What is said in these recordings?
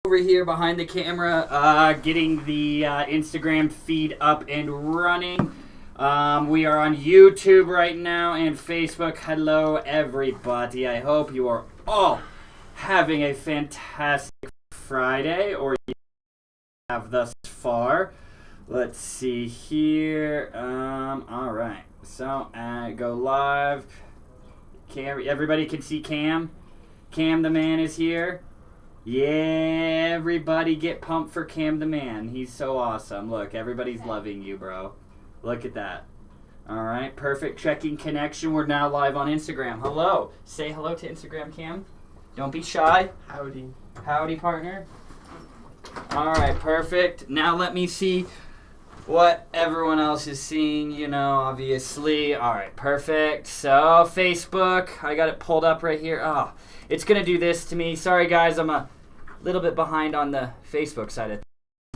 over here behind the camera, getting the Instagram feed up and running. We are on YouTube right now and Facebook. Hello, everybody. I hope you are all having a fantastic Friday, or you have thus far. Let's see here. All right. So, go live. Cam, everybody can see Cam. Cam the man is here. Yeah, everybody get pumped for Cam the man. He's so awesome. Look, everybody's loving you, bro. Look at that. All right, perfect. Checking connection. We're now live on Instagram. Hello. Say hello to Instagram, Cam. Don't be shy. Howdy. Howdy, partner. All right, perfect. Now let me see what everyone else is seeing, you know, obviously. All right, perfect. So, Facebook. I got it pulled up right here. Oh, it's going to do this to me. Sorry, guys. I'm a little bit behind on the Facebook side of things,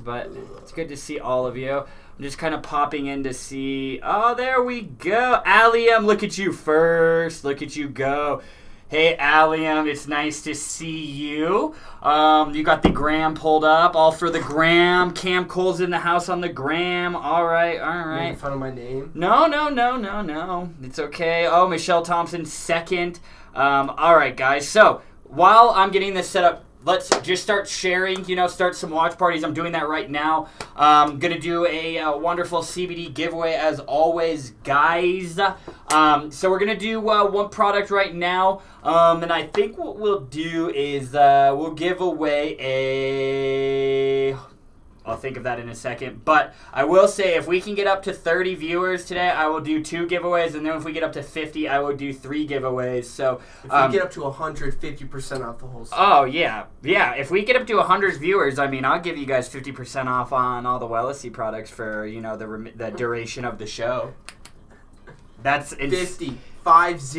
but it's good to see all of you. I'm just kind of popping in to see. Oh, there we go. Allium, look at you first. Look at you go. Hey, Allium, it's nice to see you. You got the gram pulled up, all for the gram. Cam Cole's in the house on the gram. All right, all right. Making fun of my name? No. It's okay. Oh, Michelle Thompson, second. All right, guys. So while I'm getting this set up, let's just start sharing, you know, start some watch parties. I'm doing that right now. I'm going to do a wonderful CBD giveaway as always, guys. So we're going to do one product right now. And I think what we'll do is we'll give away a... I'll think of that in a second. But I will say, if we can get up to 30 viewers today, I will do 2 giveaways. And then if we get up to 50, I will do 3 giveaways. So if we get up to 150% off the whole stuff. Oh, yeah. Yeah, if we get up to 100 viewers, I mean, I'll give you guys 50% off on all the Wellesley products for, you know, the duration of the show. That's... 50, guys.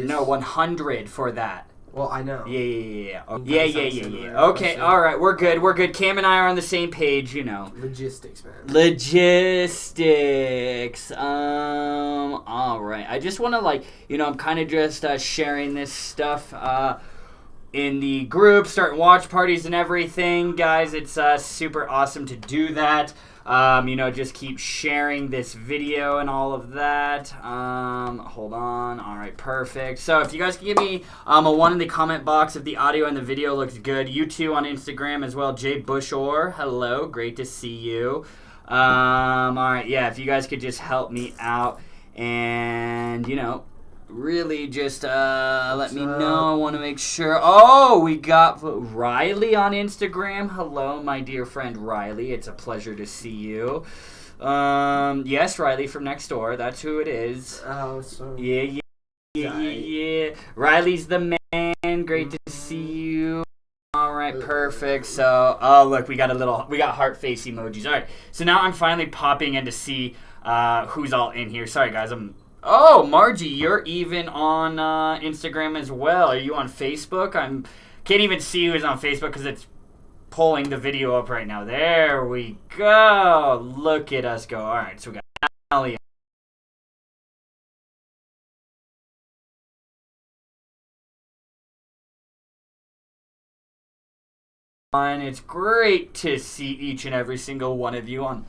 No, 100 for that. Well, I know. Yeah. Okay, all right, we're good. Cam and I are on the same page, you know. Logistics, man. Logistics. All right. I just want to, like, you know, I'm kind of just sharing this stuff in the group, starting watch parties and everything, guys. It's super awesome to do that. You know, just keep sharing this video and all of that. Hold on. All right, perfect. So if you guys can give me a 1 in the comment box if the audio and the video looks good. You too on Instagram as well. Jay Bushore, hello. Great to see you. All right, yeah, if you guys could just help me out and, you know, really just let me know. I want to make sure. Oh, we got Riley on Instagram. Hello, my dear friend Riley. It's a pleasure to see you. Yes, Riley from next door. That's who it is. Oh, so yeah. Riley's the man. Great to see you. All right, perfect. So, oh look, we got heart face emojis. All right, so now I'm finally popping in to see who's all in here. Sorry, guys, Oh, Margie, you're even on Instagram as well. Are you on Facebook? Can't even see who's on Facebook because it's pulling the video up right now. There we go. Look at us go. All right, so we got Allie. It's great to see each and every single one of you on.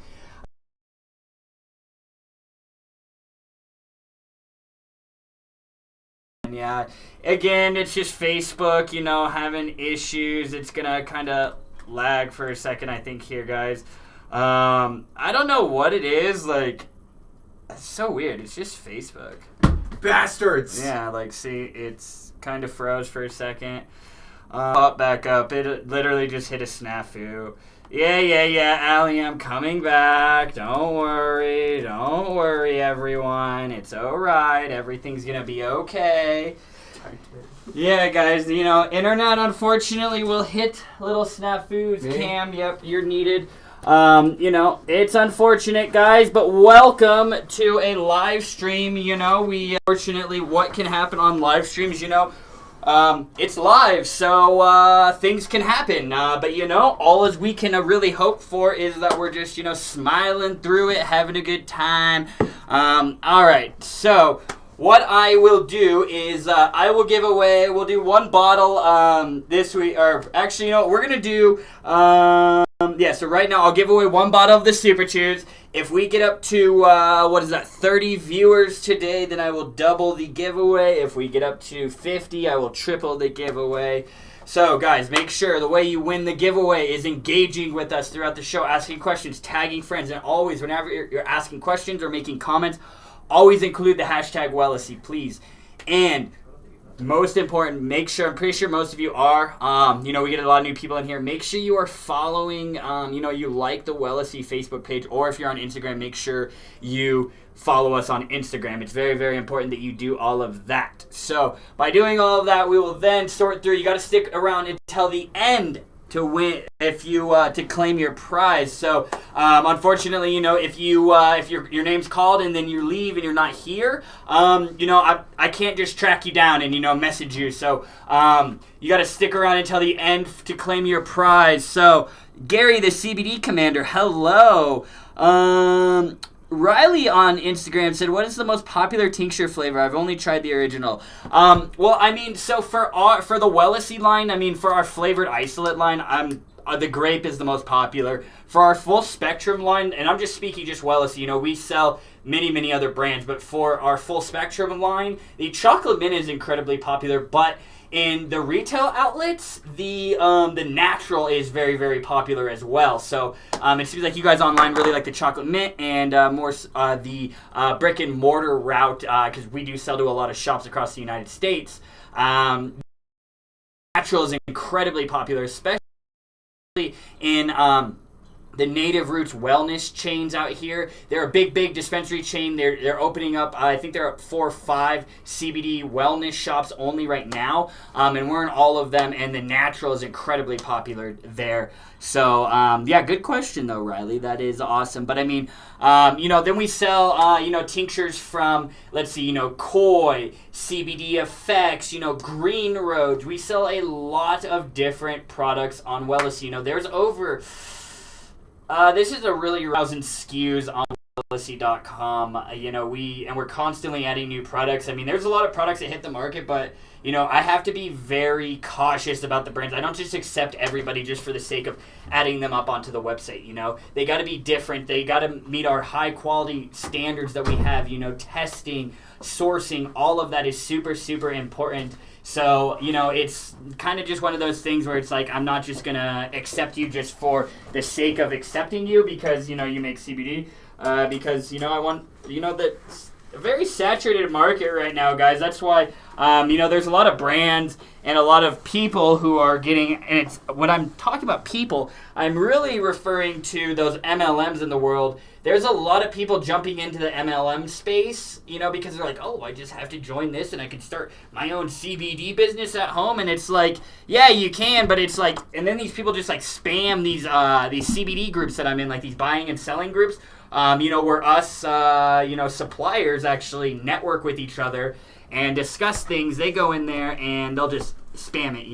Yeah, again, it's just Facebook, you know, having issues. It's gonna kind of lag for a second, I think, here, guys. I don't know what it is. Like, it's so weird. It's just Facebook. Bastards! Yeah, like, see, it's kind of froze for a second. Pop back up. It literally just hit a snafu. Yeah, Allie, I'm coming back. Don't worry, everyone. It's alright. Everything's gonna be okay. Yeah, guys, you know, internet unfortunately will hit little snafus. Me? Cam, yep, you're needed. You know, it's unfortunate, guys, but welcome to a live stream. You know, unfortunately, what can happen on live streams, you know, it's live, so things can happen, but you know, all as we can really hope for is that we're just, you know, smiling through it, having a good time. All right, so what I will do is I will give away. We'll do one bottle this week, or actually, you know, we're gonna do. So right now I'll give away one bottle of the Super Chews. If we get up to 30 viewers today, then I will double the giveaway. If we get up to 50, I will triple the giveaway. So, guys, make sure the way you win the giveaway is engaging with us throughout the show, asking questions, tagging friends, and always, whenever you're asking questions or making comments, always include the hashtag Wellesy, please. And most important, make sure, I'm pretty sure most of you are, we get a lot of new people in here. Make sure you are following, you like the Wellesy Facebook page, or if you're on Instagram, make sure you follow us on Instagram. It's very, very important that you do all of that. So by doing all of that, we will then sort through. You got to stick around until the end to win, if you to claim your prize. So unfortunately, if your name's called and then you leave and you're not here, I can't just track you down and message you. So you got to stick around until the end to claim your prize. So Gary, the CBD commander, hello. Riley on Instagram said, "What is the most popular tincture flavor? I've only tried the original." So for the Wellesy line, for our flavored isolate line, the grape is the most popular. For our full spectrum line, and I'm just speaking just Wellesy, we sell many other brands, but for our full spectrum line, the chocolate mint is incredibly popular, but in the retail outlets, the natural is very, very popular as well. So it seems like you guys online really like the chocolate mint and more the brick and mortar route, because we do sell to a lot of shops across the United States. Natural is incredibly popular, especially in the Native Roots wellness chains out here. They're a big dispensary chain. They're opening up, I think they're up 4 or 5 CBD wellness shops only right now. And we're in all of them, and the natural is incredibly popular there. So, good question though, Riley. That is awesome. But then we sell, tinctures from, let's see, Koi, CBD Effects, Green Roads. We sell a lot of different products on Wellesy. There's over... this is a really 1,000 SKUs on Wellesy.com. We're constantly adding new products. There's a lot of products that hit the market, but I have to be very cautious about the brands. I don't just accept everybody just for the sake of adding them up onto the website. They got to be different. They got to meet our high quality standards that we have. Testing, sourcing, all of that is super, super important. So, it's kind of just one of those things where it's like, I'm not just going to accept you just for the sake of accepting you because, you make CBD. Because, I want, that's a very saturated market right now, guys. That's why, there's a lot of brands and a lot of people who are getting, and it's, when I'm talking about people, I'm really referring to those MLMs in the world. There's a lot of people jumping into the MLM space, because they're like, oh, I just have to join this and I can start my own CBD business at home. And it's like, yeah, you can, but it's like, and then these people just like spam these CBD groups that I'm in, like these buying and selling groups, where us, suppliers actually network with each other and discuss things. They go in there and they'll just spam it,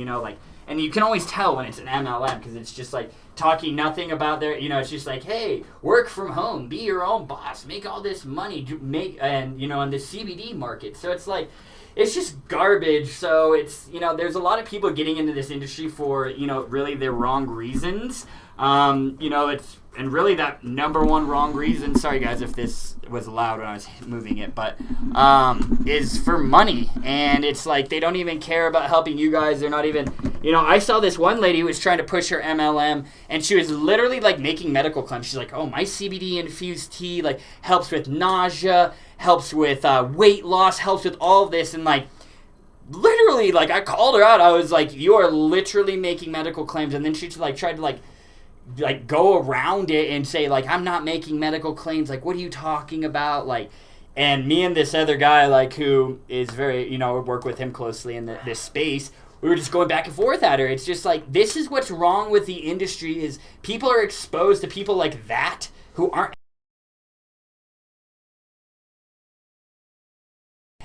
and you can always tell when it's an MLM because it's just like talking nothing about their, it's just like, hey, work from home, be your own boss, make all this money, in the CBD market. So it's like, it's just garbage. So it's, there's a lot of people getting into this industry for, really the wrong reasons. It's, and really that number one wrong reason, sorry guys if this was loud when I was moving it, but is for money. And it's like they don't even care about helping you guys. They're not even, I saw this one lady who was trying to push her MLM, and she was literally like making medical claims. She's like, oh, my CBD infused tea like helps with nausea, helps with weight loss, helps with all of this. And like literally, like I called her out. I was like, you are literally making medical claims. And then she like tried to like go around it and say like, I'm not making medical claims, like what are you talking about, like. And me and this other guy, like, who is very, work with him closely in this space, we were just going back and forth at her. It's just like, this is what's wrong with the industry, is people are exposed to people like that who aren't.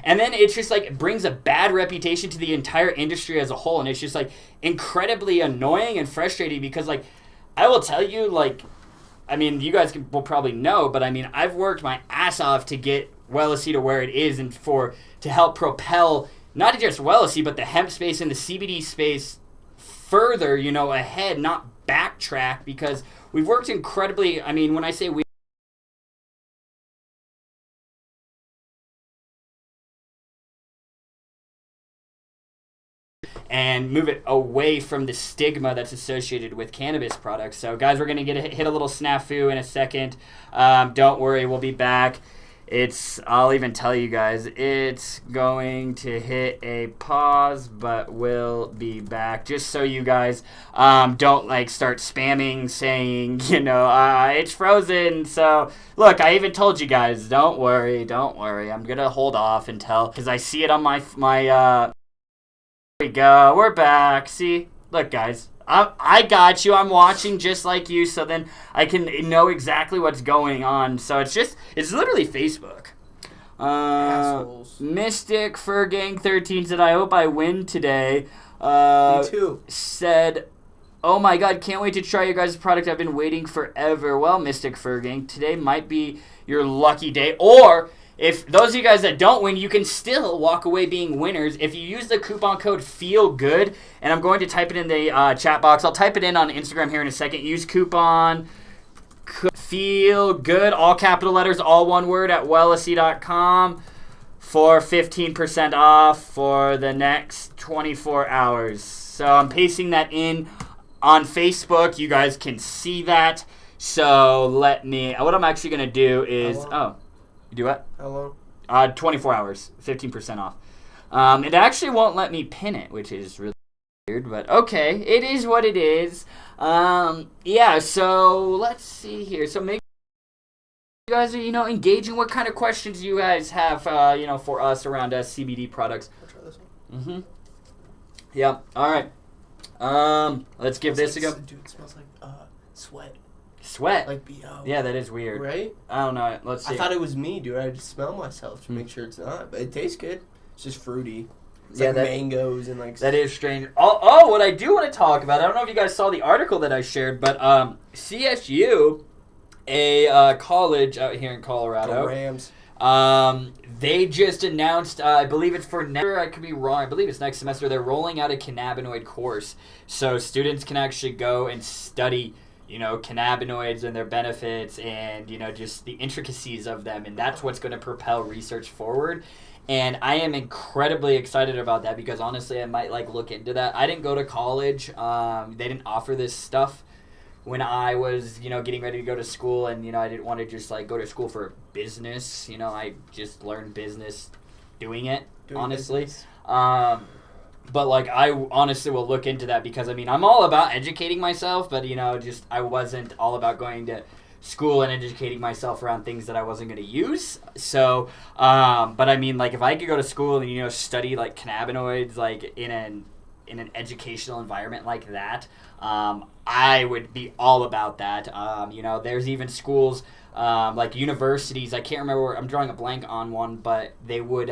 And then it's just like, it brings a bad reputation to the entire industry as a whole. And it's just like incredibly annoying and frustrating because like, I will tell you, like, you guys will probably know, but I've worked my ass off to get Wellesi to where it is, and to help propel not just Wellesi, but the hemp space and the CBD space further, ahead, not backtrack, because we've worked incredibly, when I say we, and move it away from the stigma that's associated with cannabis products. So, guys, we're going to hit a little snafu in a second. Don't worry, we'll be back. I'll even tell you guys, it's going to hit a pause, but we'll be back. Just so you guys don't, start spamming saying, it's frozen. So, look, I even told you guys, don't worry. I'm going to hold off until, because I see it on my There we go. We're back. See? Look, guys. I got you. I'm watching just like you, so then I can know exactly what's going on. So it's literally Facebook. Assholes. Mystic Fur Gang 13 said, I hope I win today. Me too. Said, oh my god, can't wait to try your guys' product. I've been waiting forever. Well, Mystic Fur Gang, today might be your lucky day. Or if those of you guys that don't win, you can still walk away being winners if you use the coupon code FEELGOOD, and I'm going to type it in the chat box. I'll type it in on Instagram here in a second. Use coupon FEELGOOD, all capital letters, all one word, at wellesi.com for 15% off for the next 24 hours. So I'm pasting that in on Facebook. You guys can see that. So what I'm actually going to do is, you do what? How long? 24 hours, 15% off. It actually won't let me pin it, which is really weird, but okay, it is what it is. Yeah, so let's see here. So maybe you guys are, engaging. What kind of questions do you guys have, for us around CBD products? I'll try this one. Yeah, all right. Let's give this a go. Dude, it smells like sweat. Sweat? Like B.O. Yeah, that is weird. Right? I don't know. Let's see. I thought it was me, dude. I had to smell myself to make sure it's not. But it tastes good. It's just fruity. It's like mangoes and like... That is strange. Oh, what I do want to talk about, I don't know if you guys saw the article that I shared, but CSU, a college out here in Colorado. The Rams. They just announced, I believe it's for I could be wrong, I believe it's next semester, they're rolling out a cannabinoid course. So students can actually go and study cannabinoids and their benefits and, just the intricacies of them. And that's what's going to propel research forward. And I am incredibly excited about that because, honestly, I might, look into that. I didn't go to college. They didn't offer this stuff when I was, getting ready to go to school. And, I didn't want to just, go to school for business. I just learned business doing it, honestly. But, I honestly will look into that because, I'm all about educating myself, but, I wasn't all about going to school and educating myself around things that I wasn't going to use. So, but, if I could go to school and, study, cannabinoids, in an educational environment like that, I would be all about that. There's even schools, universities, I can't remember where, I'm drawing a blank on one, but they would...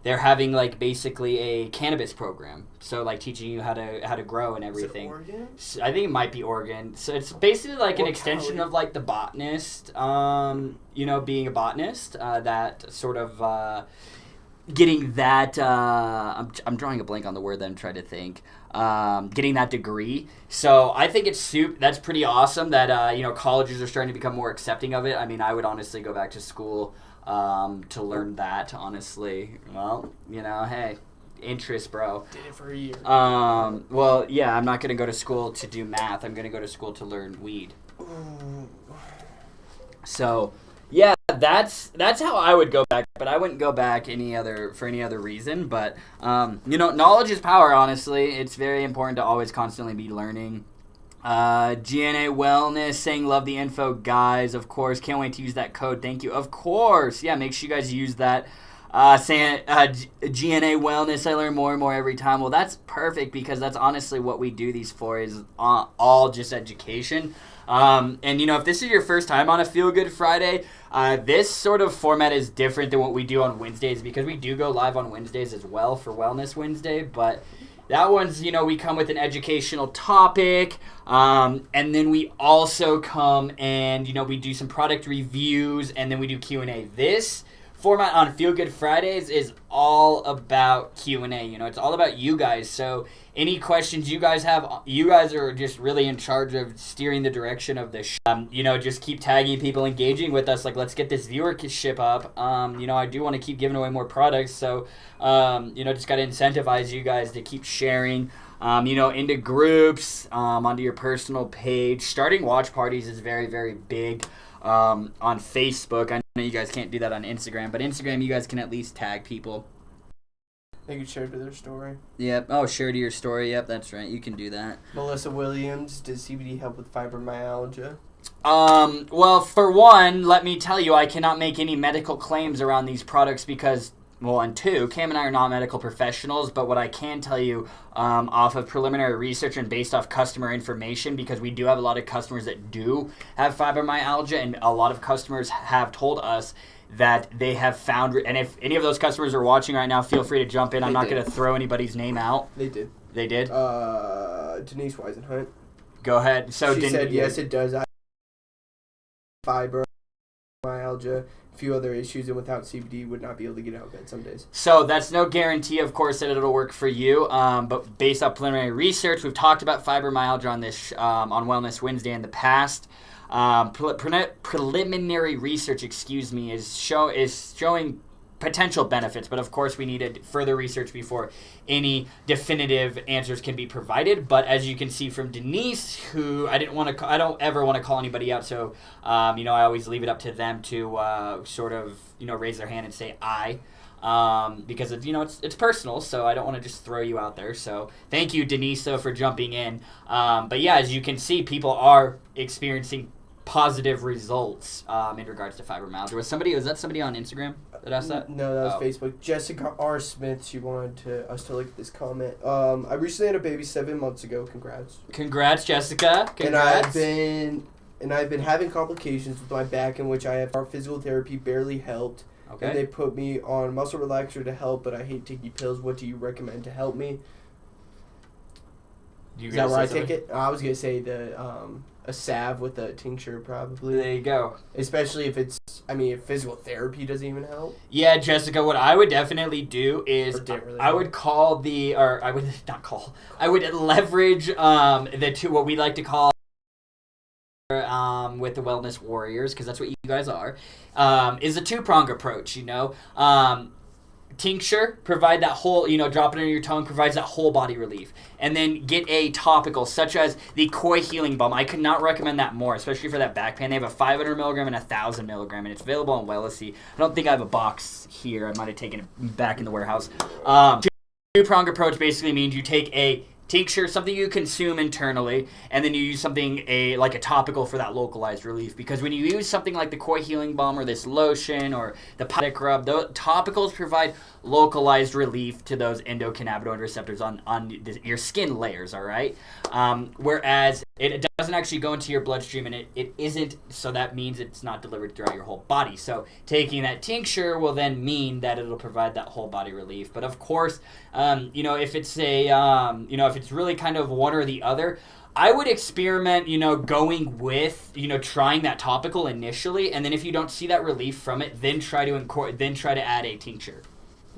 they're having basically a cannabis program, so teaching you how to grow and everything. Is it Oregon? So I think it might be Oregon. So it's basically an extension of the botanist. Being a botanist. That sort of getting that. I'm drawing a blank on the word that I'm trying to think. Getting that degree. So I think that's pretty awesome that colleges are starting to become more accepting of it. I would honestly go back to school. To learn that, honestly. Well, hey, interest, bro. Did it for a year. Well, yeah, I'm not going to go to school to do math. I'm going to go to school to learn weed. Ooh. So, yeah, that's how I would go back, but I wouldn't go back for any other reason. But, knowledge is power, honestly. It's very important to always constantly be learning. GNA Wellness saying love the info, guys. Of course, can't wait to use that code. Thank you. Of course, yeah. Make sure you guys use that. Saying GNA Wellness, I learn more and more every time. Well, that's perfect because that's honestly what we do these for is all just education. And if this is your first time on a Feel Good Friday, this sort of format is different than what we do on Wednesdays because we do go live on Wednesdays as well for Wellness Wednesday, but. That one's, we come with an educational topic, and then we also come and, we do some product reviews, and then we do Q&A. This format on Feel Good Fridays is all about Q&A. You know, it's all about you guys. So any questions you guys have, you guys are just really in charge of steering the direction of this. You know, just keep tagging people, engaging with us. Like, let's get this viewership up. You know, I do want to keep giving away more products. So, you know, just got to incentivize you guys to keep sharing. You know, into groups, onto your personal page. Starting watch parties is very, very big on Facebook. I know you guys can't do that on Instagram, but Instagram, you guys can at least tag people. They can share to their story. Yep. Oh, share to your story. Yep, that's right. You can do that. Melissa Williams, does CBD help with fibromyalgia? Well, for one, let me tell you, I cannot make any medical claims around these products because, well, and two, Cam and I are not medical professionals, but what I can tell you off of preliminary research and based off customer information, because we do have a lot of customers that do have fibromyalgia, and a lot of customers have told us that they have found, and if any of those customers are watching right now, feel free to jump in. I'm not going to throw anybody's name out. They did. They did? Denise Weisenhunt. Go ahead. So she said, yes, it does. I have fibromyalgia, a few other issues, and without CBD would not be able to get out of bed some days. So that's no guarantee, of course, that it'll work for you. But based off preliminary research, we've talked about fibromyalgia on this on Wellness Wednesday in the past. Preliminary research, is showing potential benefits, but of course we needed further research before any definitive answers can be provided. But as you can see from Denise, who I don't ever want to call anybody out, so you know, I always leave it up to them to sort of, you know, raise their hand and say I. Because it's, you know, it's personal, so I don't want to just throw you out there. So thank you, Denise, though, for jumping in. But yeah, as you can see, people are experiencing positive results in regards to fibromyalgia. Was that somebody on Instagram that asked that? No, that was Facebook. Jessica R. Smith, she wanted us to look at this comment. I recently had a baby 7 months ago. Congrats, Jessica. Congrats. And I've been having complications with my back, in which I have our physical therapy barely helped. Okay. And they put me on muscle relaxer to help, but I hate taking pills. What do you recommend to help me? Is that where I take it? I was going to say a salve with a tincture, probably. There you go. Especially if if physical therapy doesn't even help. Yeah, Jessica, what I would definitely do is I would leverage what we like to call with the Wellness Warriors, because that's what you guys are, is a two-prong approach, you know. Tincture, provide that whole, you know, drop it under your tongue, provides that whole body relief. And then get a topical, such as the Koi Healing Balm. I could not recommend that more, especially for that back pain. They have a 500 milligram and a 1,000 milligram, and it's available on Wellesley. I don't think I have a box here. I might have taken it back in the warehouse. Two-prong approach basically means you take a tincture, something you consume internally, and then you use something like a topical for that localized relief. Because when you use something like the Koi Healing Balm or this lotion or the Podic Rub, those topicals provide localized relief to those endocannabinoid receptors on your skin layers, all right? Whereas it doesn't actually go into your bloodstream, and it isn't, so that means it's not delivered throughout your whole body. So taking that tincture will then mean that it'll provide that whole body relief. But of course, you know, if it's if it's really kind of one or the other, I would experiment, you know, going with, you know, trying that topical initially, and then if you don't see that relief from it, then try to add a tincture.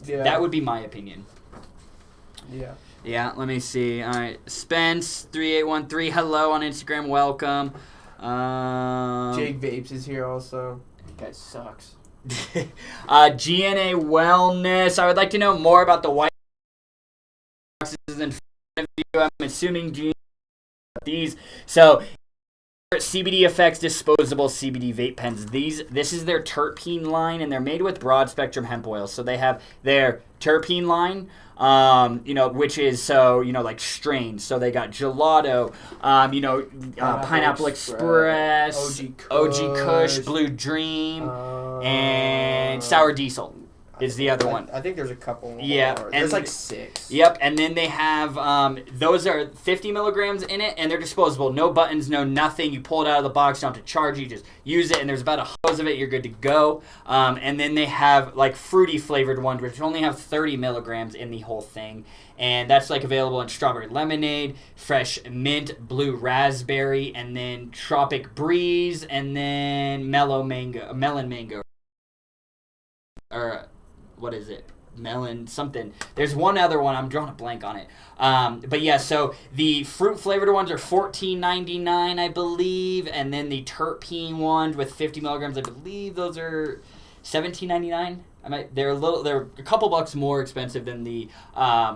Yeah. That would be my opinion. Yeah. Yeah, let me see. All right. Spence3813, hello on Instagram, welcome. Jake Vapes is here also. That guy sucks. GNA Wellness, I would like to know more about the white boxes in front of you. I'm assuming these. So, CBD Effects disposable CBD vape pens. This is their terpene line, and they're made with broad spectrum hemp oil. So they have their terpene line, you know, which is, so, you know, like strains. So they got gelato, you know, Pineapple Express, OG Kush, Blue Dream, and Sour Diesel is the other one. I think there's a couple. Yeah. More. There's like 6. Yep. And then they have, those are 50 milligrams in it, and they're disposable. No buttons, no nothing. You pull it out of the box, you don't have to charge it. You just use it, and there's about a hose of it. You're good to go. And then they have like fruity flavored ones, which only have 30 milligrams in the whole thing. And that's like available in strawberry lemonade, fresh mint, blue raspberry, and then tropic breeze, and then melon mango. Or what is it? Melon something. There's one other one. I'm drawing a blank on it. But yeah, so the fruit flavored ones are $14.99, I believe, and then the terpene ones with 50 milligrams, I believe those are $17.99. They're a couple bucks more expensive than the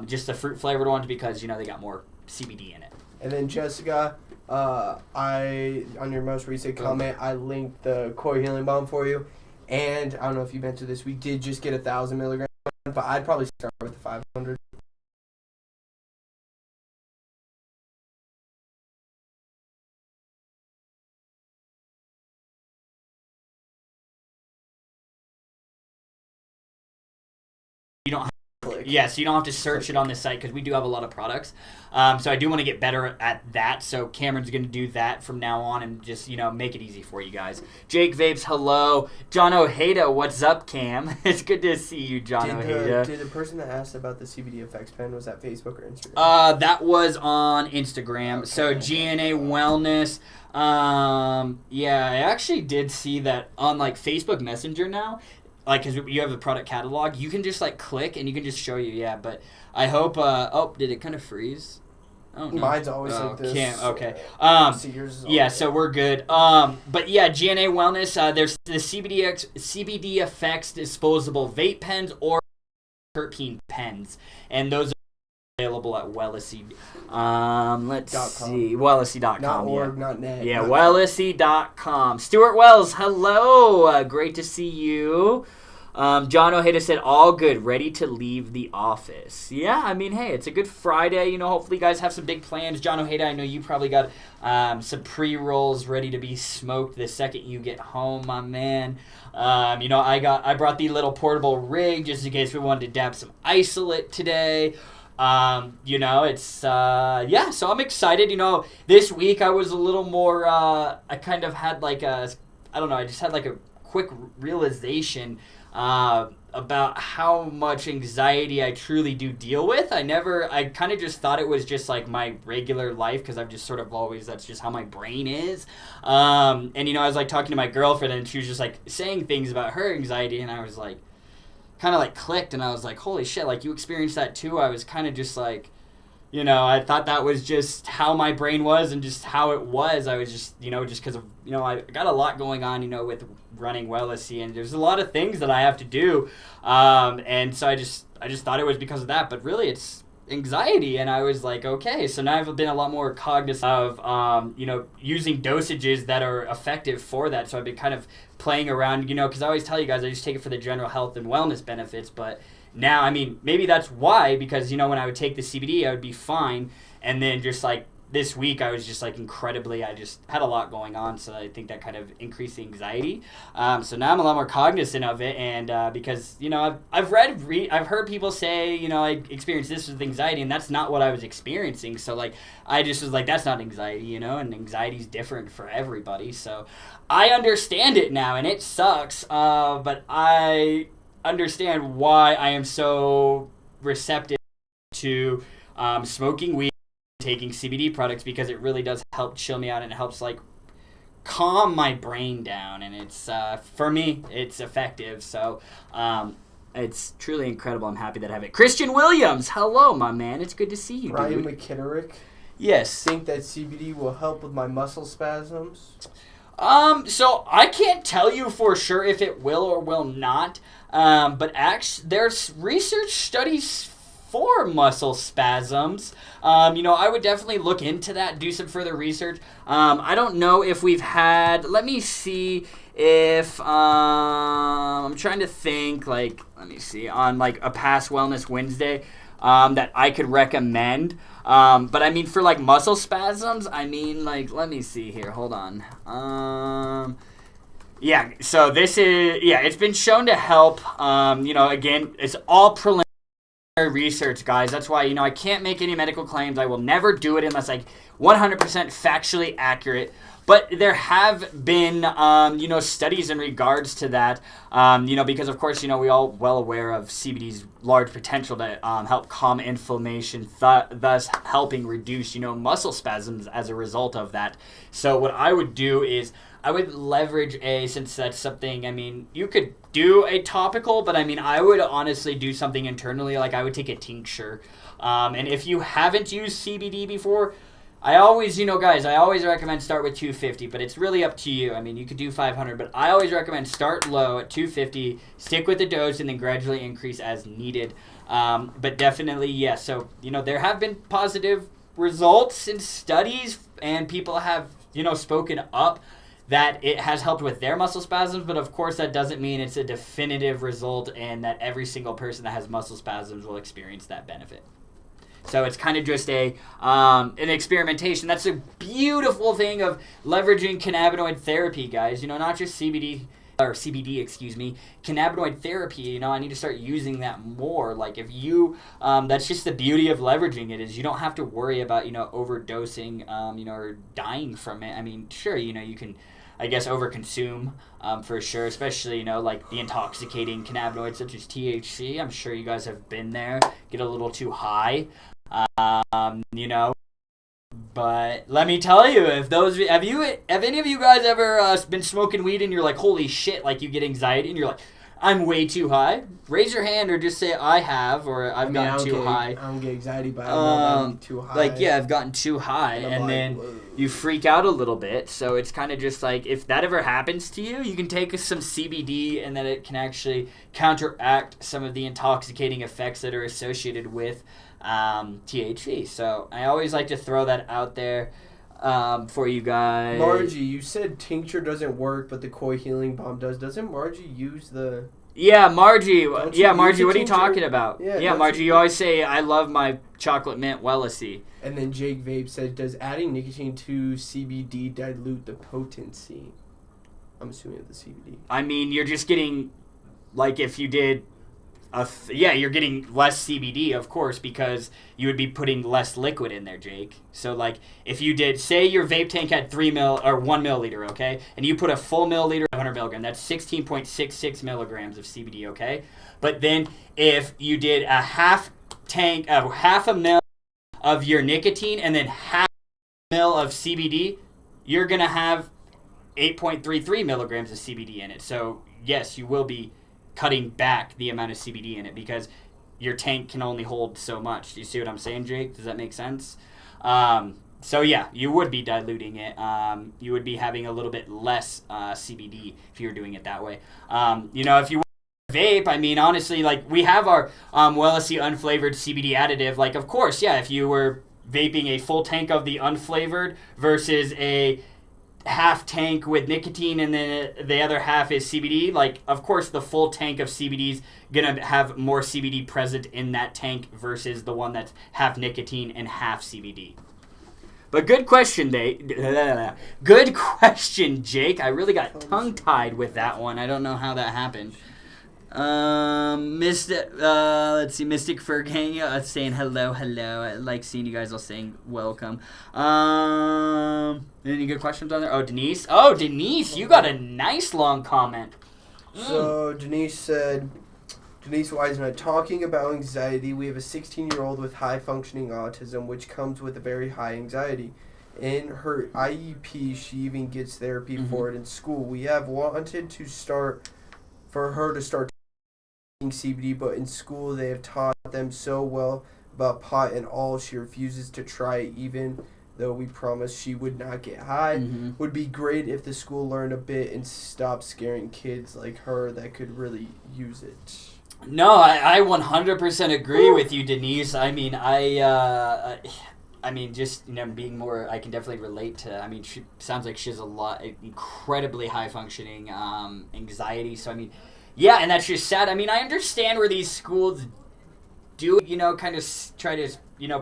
just the fruit flavored ones because they got more CBD in it. And then Jessica, on your most recent comment, I linked the core healing balm for you, and I don't know if you mentioned this, we did just get 1,000 milligrams. But I'd probably start with the 500. You don't have so you don't have to search it on the site because we do have a lot of products. So I do want to get better at that. So Cameron's going to do that from now on and just, make it easy for you guys. Jake Vapes, hello. John Ojeda, what's up, Cam? It's good to see you, John Ojeda. Did the person that asked about the CBD effects pen, was that Facebook or Instagram? That was on Instagram. Okay. So GNA Wellness. I actually did see that on Facebook Messenger now. Because you have the product catalog, you can just click and you can just show you. But I hope. Did it kind of freeze? Oh, no. Mine's always like this. Okay. So so we're good. But yeah, GNA Wellness. There's the CBD Effects disposable vape pens or terpene pens, and those are available at Wellesley. Let's see. Wellesley.com. Not org, not net. Yeah, Wellesley.com. Stuart Wells, hello. Great to see you. John Ojeda said, all good, ready to leave the office. Yeah, hey, it's a good Friday. Hopefully you guys have some big plans. John Ojeda, I know you probably got some pre-rolls ready to be smoked the second you get home, my man. I brought the little portable rig just in case we wanted to dab some isolate today. So I'm excited. This week I was a little more, I kind of had I just had a quick realization about how much anxiety I truly do deal with. I kind of just thought it was just my regular life because I've just sort of always, that's just how my brain is. I was talking to my girlfriend and she was just saying things about her anxiety and I was kind of clicked and I was holy shit, you experienced that too. I was kind of just I thought that was just how my brain was and just how it was. I was just, just because of, I got a lot going on, with running Wellesley and there's a lot of things that I have to do. And so I just thought it was because of that, but really it's anxiety. And I was okay, so now I've been a lot more cognizant of, using dosages that are effective for that. So I've been kind of playing around, because I always tell you guys, I just take it for the general health and wellness benefits, but now, maybe that's why, because, when I would take the CBD, I would be fine. And then just this week, I was just incredibly, I just had a lot going on. So I think that kind of increased the anxiety. So now I'm a lot more cognizant of it. And because, I've heard people say, I experienced this with anxiety and that's not what I was experiencing. So I just was that's not anxiety, and anxiety is different for everybody. So I understand it now and it sucks. But I understand why I am so receptive to smoking weed and taking CBD products because it really does help chill me out and it helps calm my brain down and it's for me it's effective. So it's truly incredible. I'm happy that I have it. Christian Williams, hello my man, it's good to see you. Ryan McKitterick, yes, think that CBD will help with my muscle spasms. So I can't tell you for sure if it will or will not. But there's research studies for muscle spasms. I would definitely look into that, do some further research. I don't know if we've had, let me see if, I'm trying to think, let me see, on a past Wellness Wednesday, that I could recommend. But for muscle spasms, let me see here, hold on. Yeah, so this is, it's been shown to help, again, it's all preliminary research, guys. That's why, I can't make any medical claims. I will never do it unless 100% factually accurate. But there have been, studies in regards to that, because, of course, we all well aware of CBD's large potential to help calm inflammation, thus helping reduce, muscle spasms as a result of that. So what I would do is I would leverage since that's something, I mean, you could do a topical, but I mean, I would honestly do something internally, like I would take a tincture. And if you haven't used CBD before, I always recommend start with 250, but it's really up to you. I mean, you could do 500, but I always recommend start low at 250, stick with the dose, and then gradually increase as needed. But definitely, yes. So, there have been positive results in studies, and people have, spoken up that it has helped with their muscle spasms, but of course that doesn't mean it's a definitive result and that every single person that has muscle spasms will experience that benefit. So it's kind of just an experimentation. That's a beautiful thing of leveraging cannabinoid therapy, guys. Not just CBD, cannabinoid therapy. I need to start using that more. Like if you, that's just the beauty of leveraging it, is you don't have to worry about, overdosing, or dying from it. I mean, sure, you can, I guess, overconsume for sure, especially, like the intoxicating cannabinoids such as THC. I'm sure you guys have been there, get a little too high, But let me tell you, have any of you guys ever been smoking weed and you're like, holy shit, like you get anxiety and you're like, I'm way too high? Raise your hand or just say I have, or I've gotten too high. I don't get anxiety, but I'm too high. Like, yeah, I've gotten too high, and then whoa. You freak out a little bit. So it's kind of just like, if that ever happens to you, you can take some CBD, and then it can actually counteract some of the intoxicating effects that are associated with THC. So I always like to throw that out there for you guys. Margie, you said tincture doesn't work, but the Koi Healing Balm does. Doesn't Margie use the... Yeah, Margie. Yeah, Margie, what are you talking about? Yeah, Margie, you always say, I love my chocolate mint Wellesley. And then Jake Vape said, does adding nicotine to CBD dilute the potency? I'm assuming of the CBD. I mean, you're just getting, like, if you did... you're getting less CBD, of course, because you would be putting less liquid in there, Jake. So, like, if you did, say your vape tank had 1 milliliter, okay, and you put a full milliliter, 100 milligram, that's 16.66 milligrams of CBD, okay. But then if you did a half a mil of your nicotine and then half a mil of CBD, you're gonna have 8.33 milligrams of CBD in it. So yes, you will be cutting back the amount of CBD in it because your tank can only hold so much. Do you see what I'm saying, Jake? Does that make sense? So yeah, you would be diluting it. You would be having a little bit less CBD if you were doing it that way. If you vape, I mean, honestly, like we have our Wellesley unflavored CBD additive. Like, of course, yeah, if you were vaping a full tank of the unflavored versus a half tank with nicotine and then the other half is CBD, like, of course, the full tank of CBD is going to have more CBD present in that tank versus the one that's half nicotine and half CBD. But good question, Good question, Jake. I really got tongue-tied with that one. I don't know how that happened. Mystic Fergang saying hello. I like seeing you guys all saying welcome. Any good questions on there? Oh, Denise, you got a nice long comment. So Denise said, Denise Wiseman, talking about anxiety, we have a 16-year-old with high-functioning autism, which comes with a very high anxiety. In her IEP, she even gets therapy for it in school. We have wanted for her to start taking CBD, but in school they have taught them so well about pot and all, she refuses to try it, even though we promised she would not get high. Would be great if the school learned a bit and stopped scaring kids like her that could really use it. No, I 100% agree with you, Denise. I mean, just, being more, I can definitely relate to, she sounds like she has incredibly high-functioning anxiety. So, yeah, and that's just sad. I understand where these schools do, kind of try to,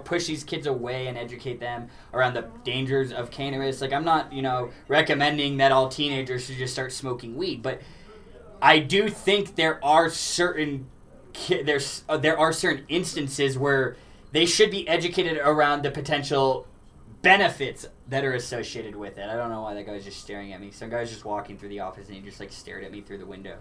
push these kids away and educate them around the dangers of cannabis. Like, I'm not, recommending that all teenagers should just start smoking weed, but I do think there are certain instances where they should be educated around the potential benefits that are associated with it. I don't know why that guy was just staring at me. Some guy was just walking through the office and he just stared at me through the window.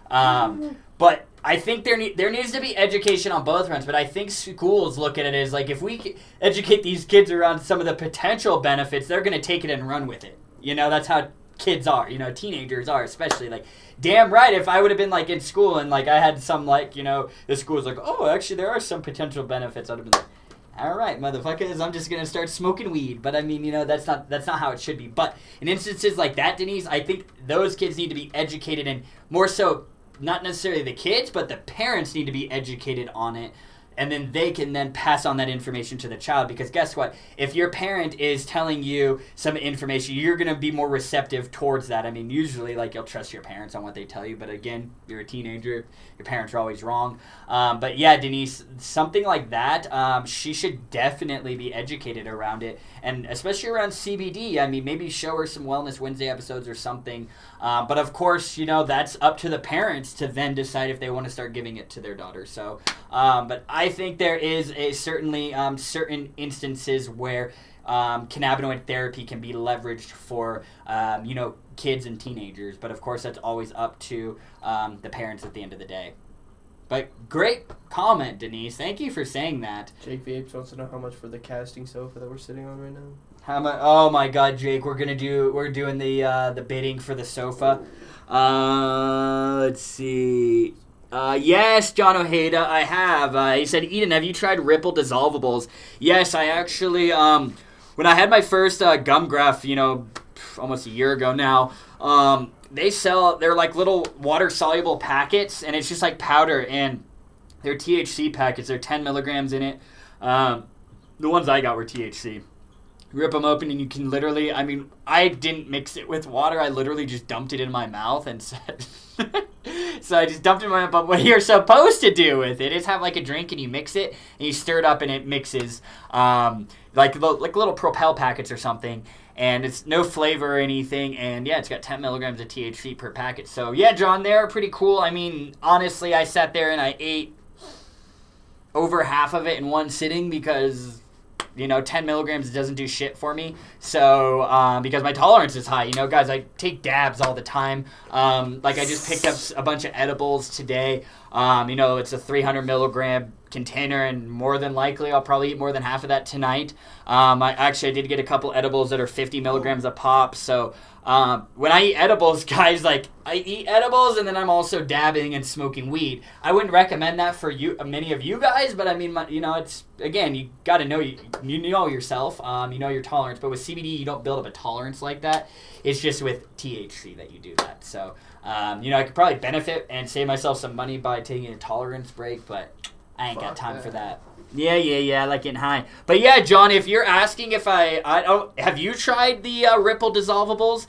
But I think there needs to be education on both fronts. But I think schools look at it as like, if we educate these kids around some of the potential benefits, they're going to take it and run with it. That's how kids are, teenagers are, especially. Like, damn right, if I would have been, like, in school and, like, I had some, like, the school's like, oh, actually, there are some potential benefits, I'd have been like, all right, motherfuckers, I'm just gonna start smoking weed. But I mean, that's not how it should be. But in instances like that, Denise, I think those kids need to be educated, and more so, not necessarily the kids, but the parents need to be educated on it. And then they can then pass on that information to the child. Because guess what? If your parent is telling you some information, you're going to be more receptive towards that. I mean, usually, like, you'll trust your parents on what they tell you. But again, you're a teenager. Your parents are always wrong. But yeah, Denise, something like that, she should definitely be educated around it. And especially around CBD. I mean, maybe show her some Wellness Wednesday episodes or something. But of course, that's up to the parents to then decide if they want to start giving it to their daughter. So, but I think there is certainly certain instances where cannabinoid therapy can be leveraged for, kids and teenagers. But of course, that's always up to the parents at the end of the day. But great comment, Denise. Thank you for saying that. Jake Vapes wants to know how much for the casting sofa that we're sitting on right now. How much? Oh my God, Jake! We're doing the bidding for the sofa. Let's see. Yes, John Ojeda, I have. He said, Eden, have you tried Ripple dissolvables? Yes, I actually. When I had my first gum graft, almost a year ago now. They're like little water-soluble packets, and it's just like powder, and they're THC packets. They're 10 milligrams in it. The ones I got were THC. Rip them open, and you can literally, I didn't mix it with water. I literally just dumped it in my mouth and said... So I just dumped it in my mouth. But what you're supposed to do with it is have like a drink, and you mix it, and you stir it up, and it mixes like little Propel packets or something. And it's no flavor or anything. And yeah, it's got 10 milligrams of THC per packet. So yeah, John, they're pretty cool. I mean, honestly, I sat there and I ate over half of it in one sitting because, 10 milligrams doesn't do shit for me. So, because my tolerance is high. Guys, I take dabs all the time. Like I just picked up a bunch of edibles today. It's a 300 milligram container, and more than likely I'll probably eat more than half of that tonight. I did get a couple edibles that are 50 milligrams a pop. So when I eat edibles, guys, like I eat edibles and then I'm also dabbing and smoking weed. I wouldn't recommend that for many of you guys, but I mean, it's, again, you got to know you know yourself, you know your tolerance. But with CBD, you don't build up a tolerance like that. It's just with THC that you do that. So I could probably benefit and save myself some money by taking a tolerance break, but I ain't got time for that. Yeah, I like getting high. But yeah, John, if you're asking if have you tried the Ripple dissolvables?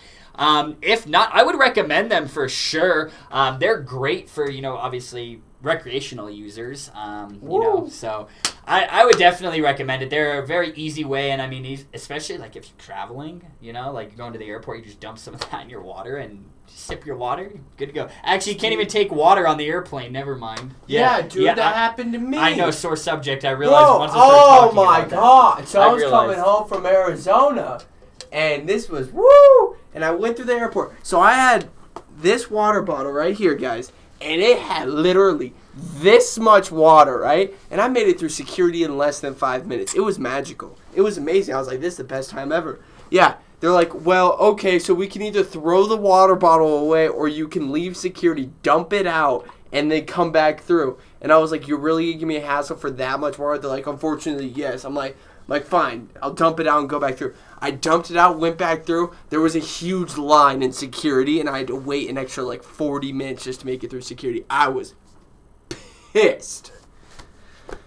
If not, I would recommend them for sure. They're great for, obviously recreational users, so I would definitely recommend it. They're a very easy way, and I mean, especially like if you're traveling, like going to the airport, you just dump some of that in your water and sip your water, good to go. Actually, you can't even take water on the airplane, never mind. Yeah, dude, that happened to me. I know, sore subject, I realized once I started talking about that. God. So I was coming home from Arizona, and this was, woo, and I went through the airport. So I had this water bottle right here, guys, and it had literally this much water, right? And I made it through security in less than 5 minutes. It was magical. It was amazing. I was like, this is the best time ever. Yeah. They're like, well, okay, so we can either throw the water bottle away or you can leave security, dump it out, and then come back through. And I was like, you're really going to give me a hassle for that much water? They're like, unfortunately, yes. I'm like, fine, I'll dump it out and go back through. I dumped it out, went back through. There was a huge line in security, and I had to wait an extra, 40 minutes just to make it through security. I was pissed.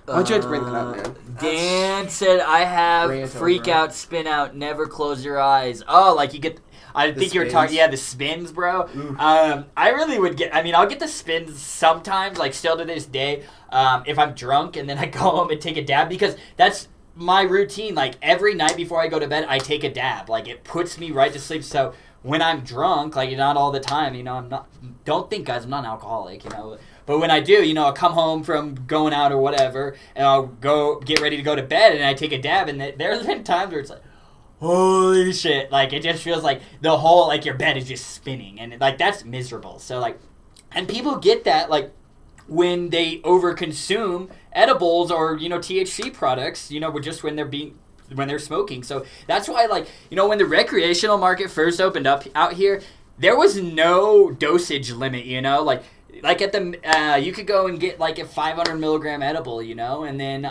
Why'd you have to bring that up, man? Dan said, I have freak out, spin out, never close your eyes. Oh, like you get... I think you were talking... Yeah, the spins, bro. I really would get... I'll get the spins sometimes, still to this day, if I'm drunk, and then I go home and take a dab, because that's my routine. Every night before I go to bed, I take a dab. It puts me right to sleep, so... When I'm drunk, not all the time, I'm not... Don't think, guys, I'm not an alcoholic, But when I do, I'll come home from going out or whatever, and I'll go get ready to go to bed, and I take a dab, and there's been times where it's like, holy shit, it just feels like the whole, your bed is just spinning, and, that's miserable. So, and people get that, when they overconsume edibles or, THC products, just when they're being when they're smoking. So that's why, like, you know, when the recreational market first opened up out here, there was no dosage limit, you know, like at the you could go and get like a 500 milligram edible, you know, and then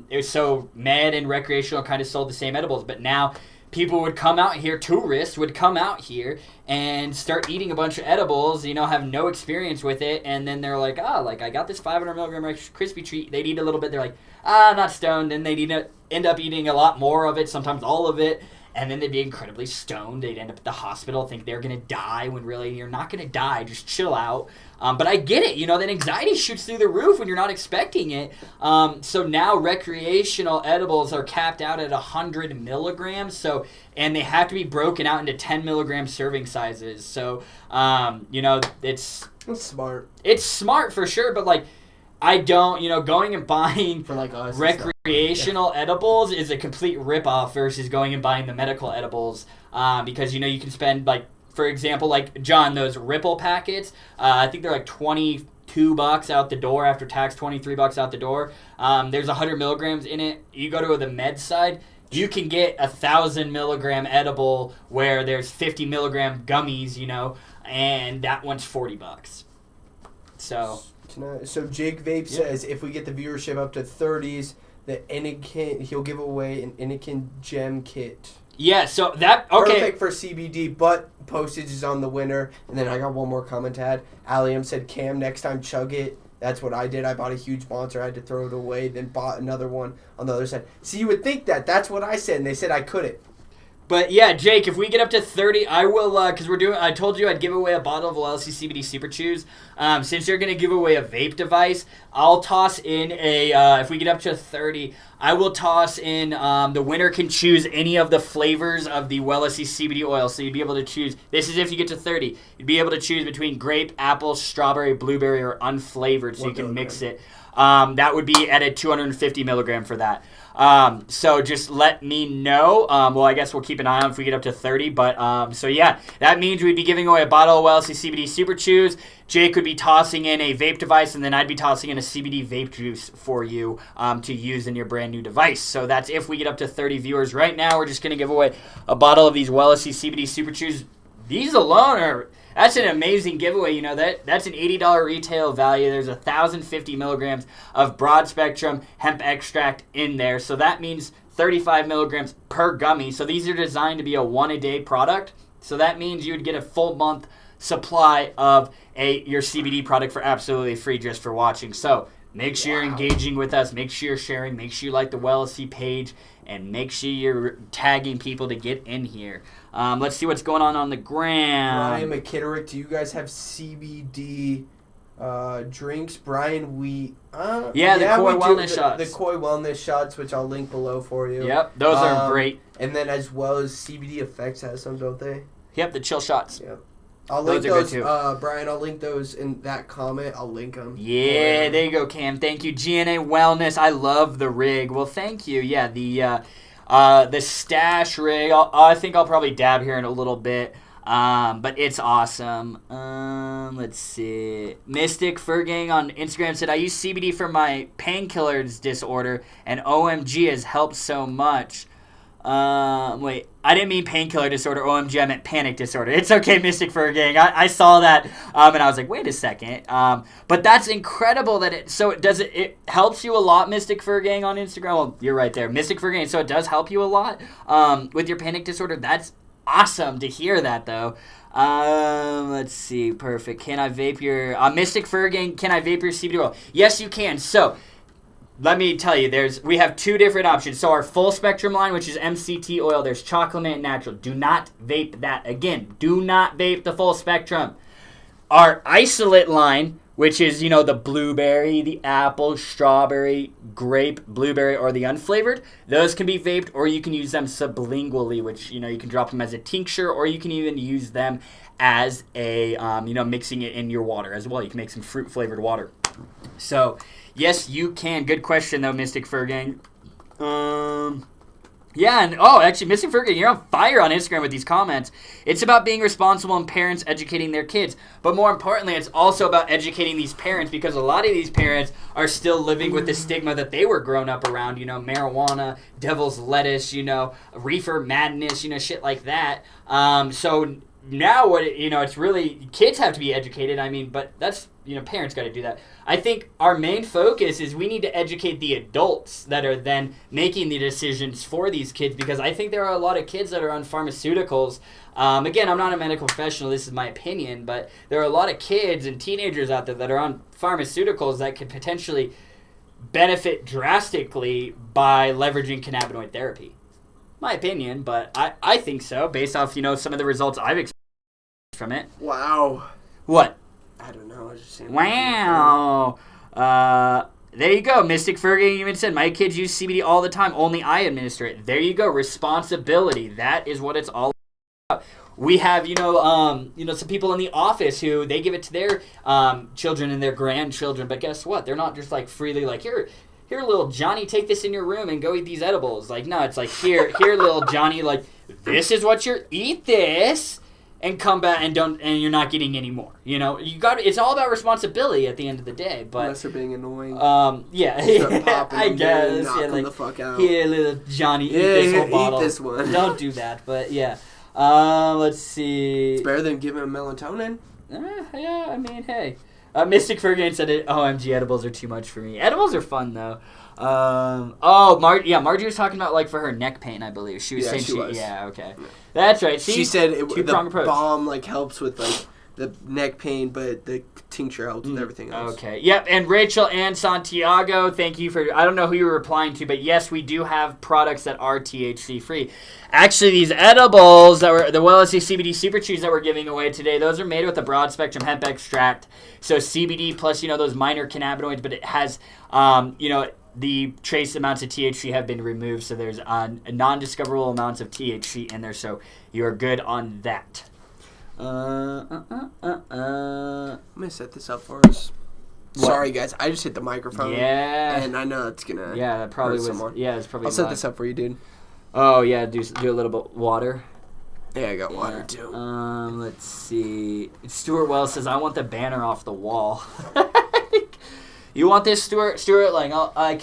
it was so med and recreational kind of sold the same edibles, but now people would come out here, tourists would come out here and start eating a bunch of edibles, you know, have no experience with it, and then they're like, like I got this 500 milligram crispy treat. They'd eat a little bit, they're like, I'm not stoned, and they'd end up eating a lot more of it, sometimes all of it, and then they'd be incredibly stoned. They'd end up at the hospital, think they're going to die, when really you're not going to die, just chill out. But I get it, you know, that anxiety shoots through the roof when you're not expecting it. So now recreational edibles are capped out at 100 milligrams, and they have to be broken out into 10 milligram serving sizes. So, you know, it's smart. It's smart for sure, but like, I don't, you know, going and buying for like us recreational edibles is a complete ripoff versus going and buying the medical edibles, because, you know, you can spend, like, for example, like, John, those Ripple packets, I think they're like $22 out the door after tax, $23 out the door. There's 100 milligrams in it. You go to the med side, you can get 1,000 milligram edible where there's 50 milligram gummies, you know, and that one's $40. So Jake Vape says if we get the viewership up to 30s, he'll give away an Anakin gem kit. Yeah, so that, okay. Perfect for CBD, but postage is on the winner. And then I got one more comment to add. Alliam said, Cam, next time chug it. That's what I did. I bought a huge monster. I had to throw it away, then bought another one on the other side. See, you would think that. That's what I said, and they said I couldn't. But yeah, Jake, if we get up to 30, I will, because I told you I'd give away a bottle of LC CBD Super Chews. Since you're going to give away a vape device, I'll toss in if we get up to 30, I will toss in, the winner can choose any of the flavors of the LC CBD oil. So you'd be able to choose, this is if you get to 30, you'd be able to choose between grape, apple, strawberry, blueberry, or unflavored, so you can mix it. That would be at a 250 milligram for that. So just let me know. Well, I guess we'll keep an eye on if we get up to 30. But so yeah, that means we'd be giving away a bottle of LC CBD Super Chews. Jake would be tossing in a vape device, and then I'd be tossing in a CBD vape juice for you to use in your brand new device. So that's if we get up to 30 viewers. Right now, we're just going to give away a bottle of these LC CBD Super Chews. These alone that's an amazing giveaway. You know, that's an $80 retail value. There's 1,050 milligrams of broad spectrum hemp extract in there. So that means 35 milligrams per gummy. So these are designed to be a one-a-day product. So that means you would get a full month supply of your CBD product for absolutely free just for watching. So make sure you're engaging with us. Make sure you're sharing. Make sure you like the WellSC page. And make sure you're tagging people to get in here. Let's see what's going on the gram. Brian McKitterick, do you guys have CBD drinks? Brian, the Koi Wellness shots. The Koi Wellness shots, which I'll link below for you. Yep, those are great. And then as well as CBD Effects has some, don't they? Yep, the chill shots. Yep. I'll link those, Brian, I'll link those in that comment. I'll link them. Yeah, there you go, Cam. Thank you. GNA Wellness. I love the rig. Well, thank you. Yeah, the stash rig. I think I'll probably dab here in a little bit. But it's awesome. Let's see. Mystic Furgang on Instagram said, I use CBD for my painkillers disorder, and OMG has helped so much. Wait, I didn't mean painkiller disorder. OMG, I meant panic disorder. It's okay, Mystic Furgang. I saw that, and I was like, wait a second. But that's incredible that it helps you a lot, Mystic Furgang on Instagram. Well, you're right there, Mystic Furgang. So it does help you a lot, with your panic disorder. That's awesome to hear that, though. Let's see. Perfect. Can I vape your Mystic Furgang? Can I vape your CBD oil? Yes, you can. So let me tell you, we have two different options. So our full spectrum line, which is MCT oil, there's chocolate mint natural. Do not vape that. Again, do not vape the full spectrum. Our isolate line, which is, the blueberry, the apple, strawberry, grape, blueberry, or the unflavored, those can be vaped, or you can use them sublingually, which, you can drop them as a tincture, or you can even use them as a, mixing it in your water as well. You can make some fruit-flavored water. So yes, you can. Good question, though, Mystic Furgang. Yeah, and actually, Missing Fergie, you're on fire on Instagram with these comments. It's about being responsible and parents educating their kids. But more importantly, it's also about educating these parents because a lot of these parents are still living with the stigma that they were grown up around, marijuana, devil's lettuce, reefer madness, shit like that. So now it's really, kids have to be educated. I mean, but that's, parents got to do that. I think our main focus is we need to educate the adults that are then making the decisions for these kids because I think there are a lot of kids that are on pharmaceuticals. Again, I'm not a medical professional. This is my opinion, but there are a lot of kids and teenagers out there that are on pharmaceuticals that could potentially benefit drastically by leveraging cannabinoid therapy. My opinion, but I think so based off, some of the results I've experienced from it. Wow. What? I don't know. I was just saying. Wow. There you go. Mystic Fergie even said, my kids use CBD all the time. Only I administer it. There you go. Responsibility. That is what it's all about. We have, some people in the office who they give it to their children and their grandchildren. But guess what? They're not just like freely like, here, little Johnny, take this in your room and go eat these edibles. Like, no, it's like, here, little Johnny, like, this is what eat this. And come back and you're not getting any more. It's all about responsibility at the end of the day. But unless they're being annoying. Yeah, I guess. Yeah, like, the fuck out. Here, little Johnny, eat this whole bottle. Eat this one. Don't do that. But yeah, let's see. It's better than giving them melatonin. Yeah, I mean, hey. Mystic Fergie said it. OMG, edibles are too much for me. Edibles are fun though. Margie was talking about like for her neck pain, I believe. She was saying she was. Yeah, okay. Yeah. That's right. See, she said the balm like helps with like the neck pain, but the tincture helps with everything else. Okay. Yep. And Rachel and Santiago, thank you for. I don't know who you were replying to, but yes, we do have products that are THC free. Actually, these edibles that were the WellSC CBD Super Chews that we're giving away today, those are made with a broad spectrum hemp extract. So CBD plus those minor cannabinoids, but it has the trace amounts of THC have been removed, so there's non-discoverable amounts of THC in there, so you're good on that. I'm gonna set this up for us. What? Sorry, guys, I just hit the microphone. Yeah, and I know it's gonna. Yeah, that probably was. Someone. Yeah, it's probably. I'll set this up for you, dude. Oh yeah, do a little bit water. Yeah, I got water too. Let's see. Stuart Wells says, "I want the banner off the wall." You want this, Stuart? Stuart, like, I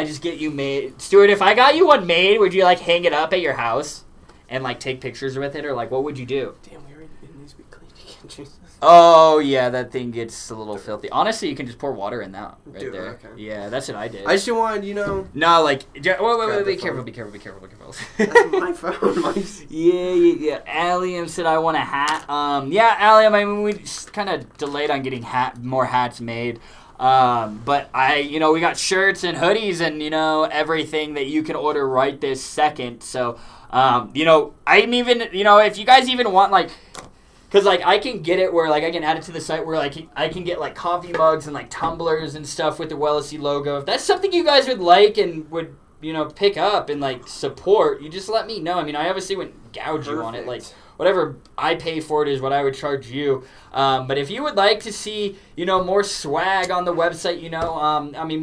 just get you made. Stuart, if I got you one made, would you, like, hang it up at your house and, like, take pictures with it? Or, like, what would you do? Damn, we already in these weekly kitchens. Oh, yeah, that thing gets a little filthy. Honestly, you can just pour water in that right there. Okay. Yeah, that's what I did. I just wanted, No, like, wait, be careful. That's my phone. Yeah. Allium said, I want a hat. Yeah, Allium, I mean, we just kind of delayed on getting more hats made. But we got shirts and hoodies and, everything that you can order right this second. So, I'm even, if you guys even want, like, because, like, I can get it where, like, I can add it to the site where, like, I can get, like, coffee mugs and, like, tumblers and stuff with the WellSC logo. If that's something you guys would like and would, pick up and, like, support, you just let me know. I mean, I obviously wouldn't gouge you on it. Like, whatever I pay for it is what I would charge you. But if you would like to see, more swag on the website,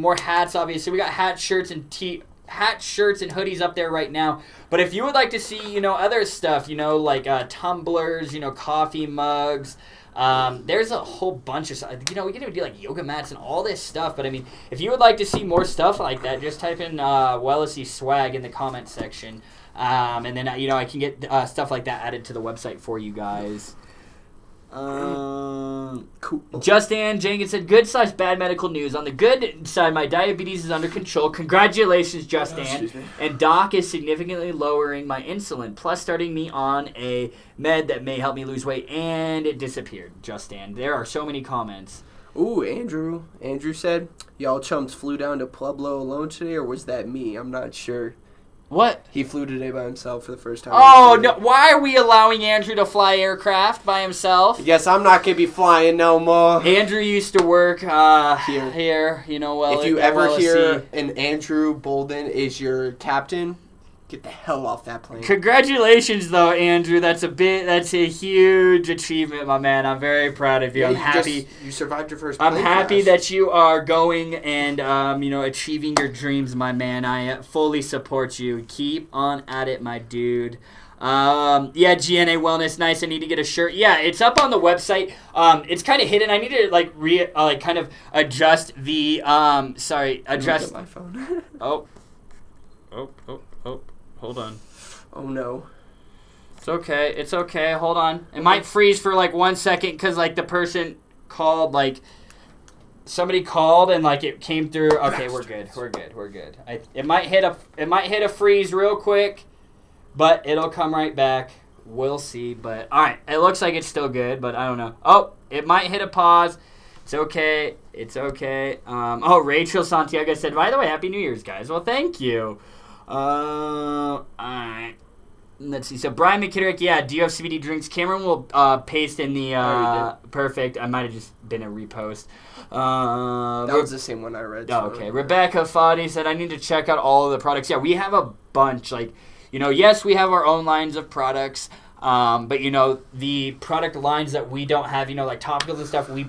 more hats, obviously. We got hat shirts and hoodies up there right now. But if you would like to see, other stuff, like tumblers, coffee mugs, there's a whole bunch of stuff. We can even do like yoga mats and all this stuff. But I mean, if you would like to see more stuff like that, just type in WellSC swag in the comment section. And then, I can get stuff like that added to the website for you guys. Cool. Justin Jenkins said, good / bad medical news. On the good side, my diabetes is under control. Congratulations, Justin. And Doc is significantly lowering my insulin, plus starting me on a med that may help me lose weight. And it disappeared, Justin. There are so many comments. Ooh, Andrew. Andrew said, y'all chumps flew down to Pueblo alone today, or was that me? I'm not sure. What? He flew today by himself for the first time. Oh, no. Why are we allowing Andrew to fly aircraft by himself? Yes, I'm not going to be flying no more. Andrew used to work here, if you ever hear an Andrew Bolden is your captain, Get the hell off that plane. Congratulations, though, Andrew. That's a huge achievement, my man. I'm very proud of you. Yeah, I'm happy. You survived your first plane I'm happy crash. that you are going and, achieving your dreams, my man. I fully support you. Keep on at it, my dude. GNA Wellness, nice. I need to get a shirt. Yeah, it's up on the website. It's kind of hidden. I need to kind of adjust the adjust my phone. Oh. Hold on. Oh no. It's okay. Hold on. It might freeze for 1 second because the person called, somebody called and it came through. Okay, we're good. It might hit a freeze real quick, but it'll come right back. We'll see. But all right, it looks like it's still good, but I don't know. Oh, it might hit a pause. It's okay. Rachel Santiago said, by the way, Happy New Year's, guys. Well, thank you. All right. Let's see. So Brian McKitterick, do you have CBD drinks? Cameron will paste in the perfect. I might have just been a repost. That was the same one I read. Oh, okay. Rebecca Foddy said, I need to check out all of the products. Yeah, we have a bunch. Yes, we have our own lines of products. But the product lines that we don't have, like topicals and stuff, we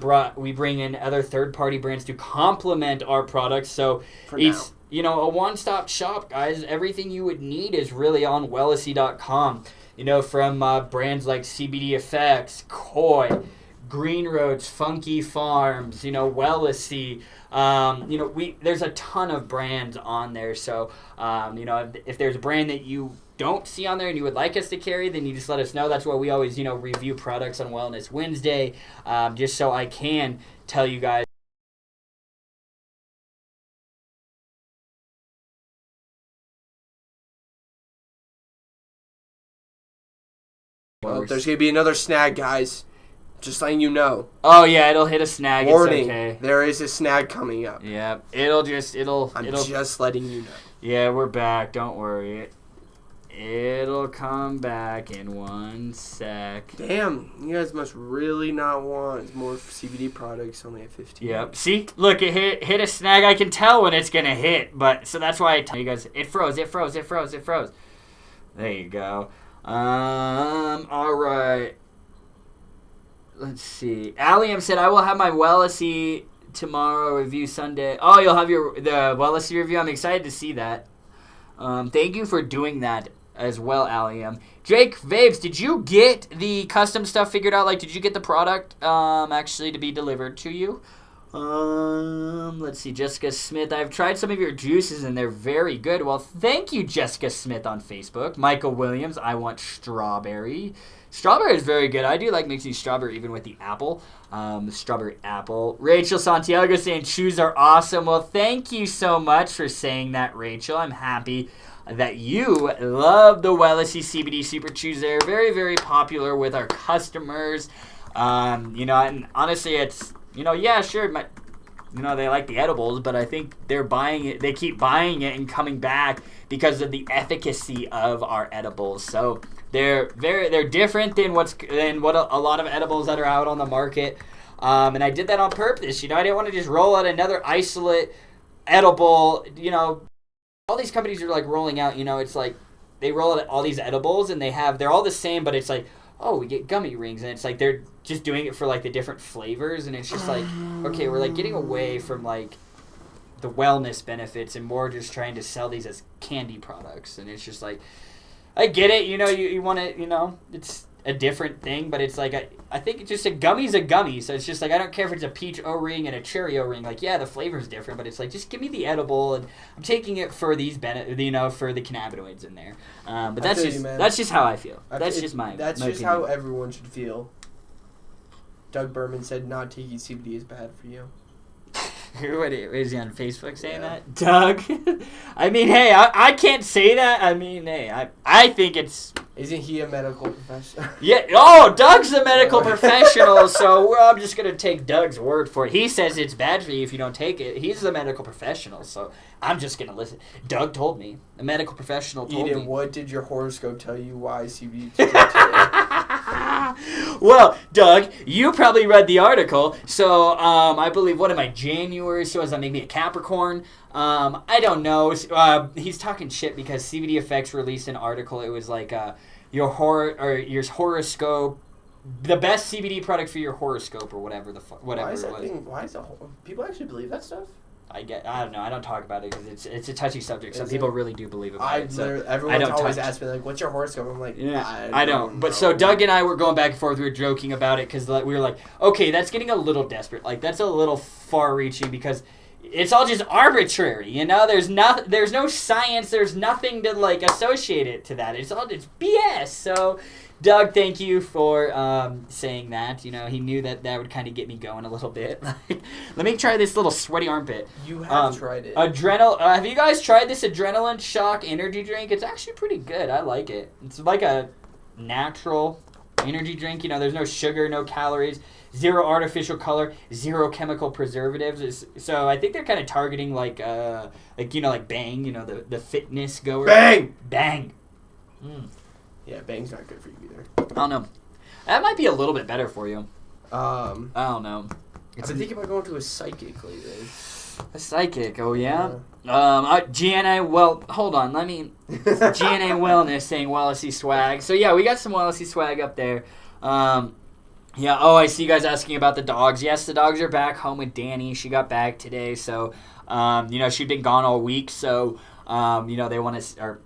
bring in other third-party brands to complement our products. So it's a one-stop shop, guys. Everything you would need is really on Wellesley.com. From brands like CBD Effects, Koi, Green Roads, Funky Farms, Wellesley. There's a ton of brands on there. So, if there's a brand that you don't see on there and you would like us to carry, then you just let us know. That's why we always, review products on Wellness Wednesday, just so I can tell you guys. Well, there's going to be another snag, guys. Just letting you know. Oh, yeah, it'll hit a snag. Warning, it's okay. There is a snag coming up. Yeah, I'm just letting you know. Yeah, we're back. Don't worry. It'll come back in 1 sec. Damn, you guys must really not want more CBD products only at 15. Yep. See? Look, it hit a snag. I can tell when it's going to hit. So that's why I tell you guys, it froze. There you go. All right. Let's see. Alliam said, I will have my Wellesley tomorrow review Sunday. Oh, you'll have the Wellesley review? I'm excited to see that. Thank you for doing that as well, Alliam. Jake Vapes, did you get the custom stuff figured out? Did you get the product actually to be delivered to you? Let's see. Jessica Smith, I've tried some of your juices and they're very good. Well, thank you, Jessica Smith on Facebook. Michael Williams, I want strawberry. Strawberry is very good. I do like mixing strawberry even with the apple. Strawberry apple. Rachel Santiago saying shoes are awesome. Well, thank you so much for saying that, Rachel. I'm happy that you love the Wellesley CBD Super Chews. They're very, very popular with our customers. And honestly, it's, yeah, sure, they like the edibles, but I think they're buying it. They keep buying it and coming back because of the efficacy of our edibles. So they're different than what a lot of edibles that are out on the market. And I did that on purpose. I didn't want to just roll out another isolate edible. All these companies are rolling out. It's they roll out all these edibles and they're all the same, but it's oh, we get gummy rings, and it's they're just doing it for the different flavors, and it's just okay, we're getting away from the wellness benefits and more just trying to sell these as candy products, and it's just I get it, you want to, it's a different thing, but it's I think it's just a gummy's a gummy, so it's just I don't care if it's a peach O-ring and a cherry O-ring, the flavor's different, but it's just give me the edible, and I'm taking it for these for the cannabinoids in there, but that's just how I feel. That's just my opinion. How everyone should feel. Doug Berman said not taking CBD is bad for you. What is he on Facebook saying that? Doug? I mean, hey, I can't say that. I mean, hey, I think it's... Isn't he a medical professional? Yeah. Oh, Doug's a medical professional, so I'm just going to take Doug's word for it. He says it's bad for you if you don't take it. He's a medical professional, so I'm just going to listen. Doug told me. A medical professional told me. What did your horoscope tell you why CBD is good today? Well, Doug, you probably read the article. So I believe, what am I, January? So does that make me a Capricorn? I don't know. He's talking shit because CBD Effects released an article. It was like your horoscope, the best CBD product for your horoscope or whatever whatever it was. Why is people actually believe that stuff? I don't know. I don't talk about it because it's a touchy subject. Some people really do believe about it. Everyone's always asked me, like, what's your horoscope? I'm like, yeah, I don't. But so Doug and I were going back and forth. We were joking about it because we were like, okay, that's getting a little desperate. Like, that's a little far-reaching because it's all just arbitrary. You know, there's no science. There's nothing to, like, associate it to that. It's BS. So, Doug, thank you for saying that. You know, he knew that would kind of get me going a little bit. Let me try this little sweaty armpit. You have tried it. Have you guys tried this Adrenaline Shock energy drink? It's actually pretty good. I like it. It's like a natural energy drink. You know, there's no sugar, no calories, zero artificial color, zero chemical preservatives. So I think they're kind of targeting like Bang. You know, the fitness goer. Bang. Yeah, Bang's not good for you either. I don't know. That might be a little bit better for you. I don't know. I've been thinking about going to a psychic lately. A psychic? Oh, yeah? GNA, well, hold on. GNA Wellness saying Wellesy swag. So, yeah, we got some Wellesy swag up there. Yeah, I see you guys asking about the dogs. Yes, the dogs are back home with Danny. She got back today, so, she'd been gone all week, so...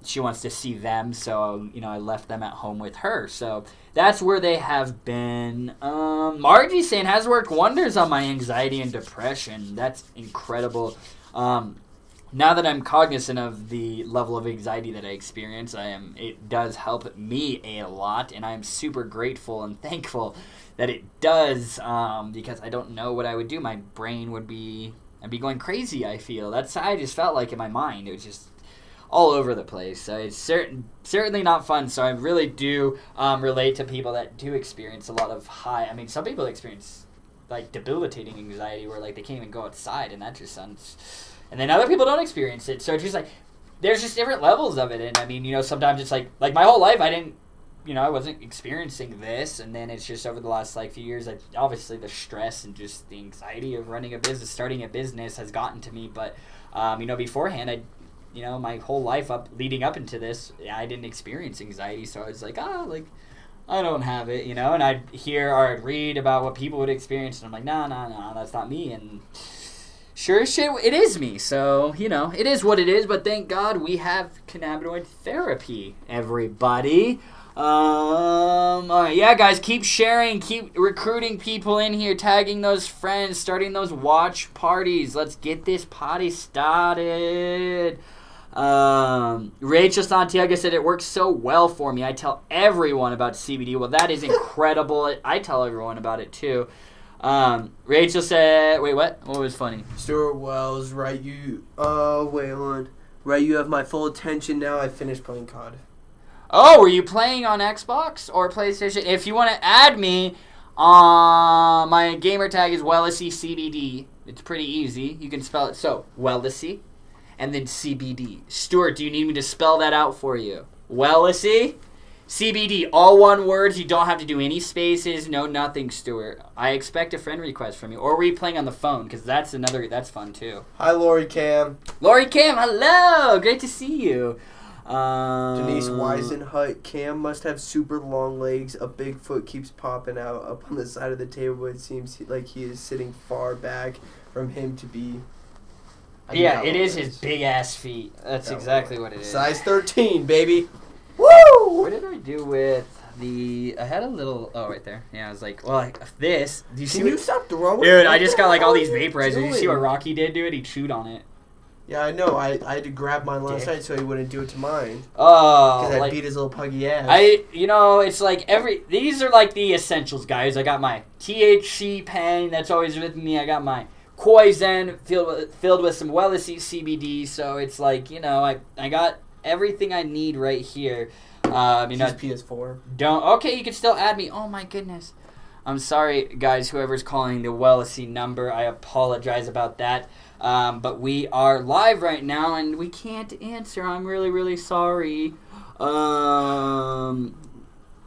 she wants to see them, so, I left them at home with her. So that's where they have been. Margie's saying, has worked wonders on my anxiety and depression. That's incredible. Now that I'm cognizant of the level of anxiety that I experience, it does help me a lot, and I'm super grateful and thankful that it does, because I don't know what I would do. My brain would be... I'd be going crazy, I feel. That's how I just felt like in my mind. It was just all over the place. So it's certainly not fun. So I really do relate to people that do experience a lot of some people experience, like, debilitating anxiety where, like, they can't even go outside, and that just sounds... And then other people don't experience it. So it's just, like, there's just different levels of it. And, sometimes it's, like my whole life I didn't... I wasn't experiencing this, and then it's just over the last, few years, obviously the stress and just the anxiety of running a business, starting a business has gotten to me, but, beforehand, my whole life leading up into this, I didn't experience anxiety, so I was like, I don't have it, and I'd hear or I'd read about what people would experience, and I'm like, no, that's not me, and sure as shit, it is me, so, it is what it is, but thank God we have cannabinoid therapy, everybody. All right, yeah, guys, keep sharing, keep recruiting people in here, tagging those friends, starting those watch parties. Let's get this party started. Rachel Santiago said it works so well for me. I tell everyone about CBD. Well, that is incredible. I tell everyone about it too. Rachel said, wait, what? What was funny? Stuart Wells, right? Wait, hold on. Right, you have my full attention now. I finished playing COD. Oh, were you playing on Xbox or PlayStation? If you want to add me, my gamer tag is Wellesy CBD. It's pretty easy. You can spell it so, Wellesy, and then CBD. Stuart, do you need me to spell that out for you? Wellesy, CBD, all one words. You don't have to do any spaces, no nothing, Stuart. I expect a friend request from you. Or were you playing on the phone? Because that's fun too. Hi, Lori Cam. Lori Cam, hello. Great to see you. Denise Weisenhut, Cam must have super long legs. A big foot keeps popping out up on the side of the table. It seems like he is sitting far back from him to be... Yeah, it is his big ass feet. That's exactly what it is. Size 13, baby. Woo! What did I do with I had a little... Oh, right there. Yeah, I was like, well, this... Do you see? Can you stop throwing? Dude, I just got all these vaporizers. Did you see what Rocky did to it? He chewed on it. Yeah, I know. I had to grab mine last night so he wouldn't do it to mine. Oh. Because I beat his little puggy ass. It's like these are like the essentials, guys. I got my THC pen that's always with me. I got my Koi Zen filled with some Wellesy CBD. So it's like, I got everything I need right here. PS4. Okay, you can still add me. Oh my goodness. I'm sorry, guys, whoever's calling the Wellesy number. I apologize about that. But we are live right now, and we can't answer. I'm really, really sorry.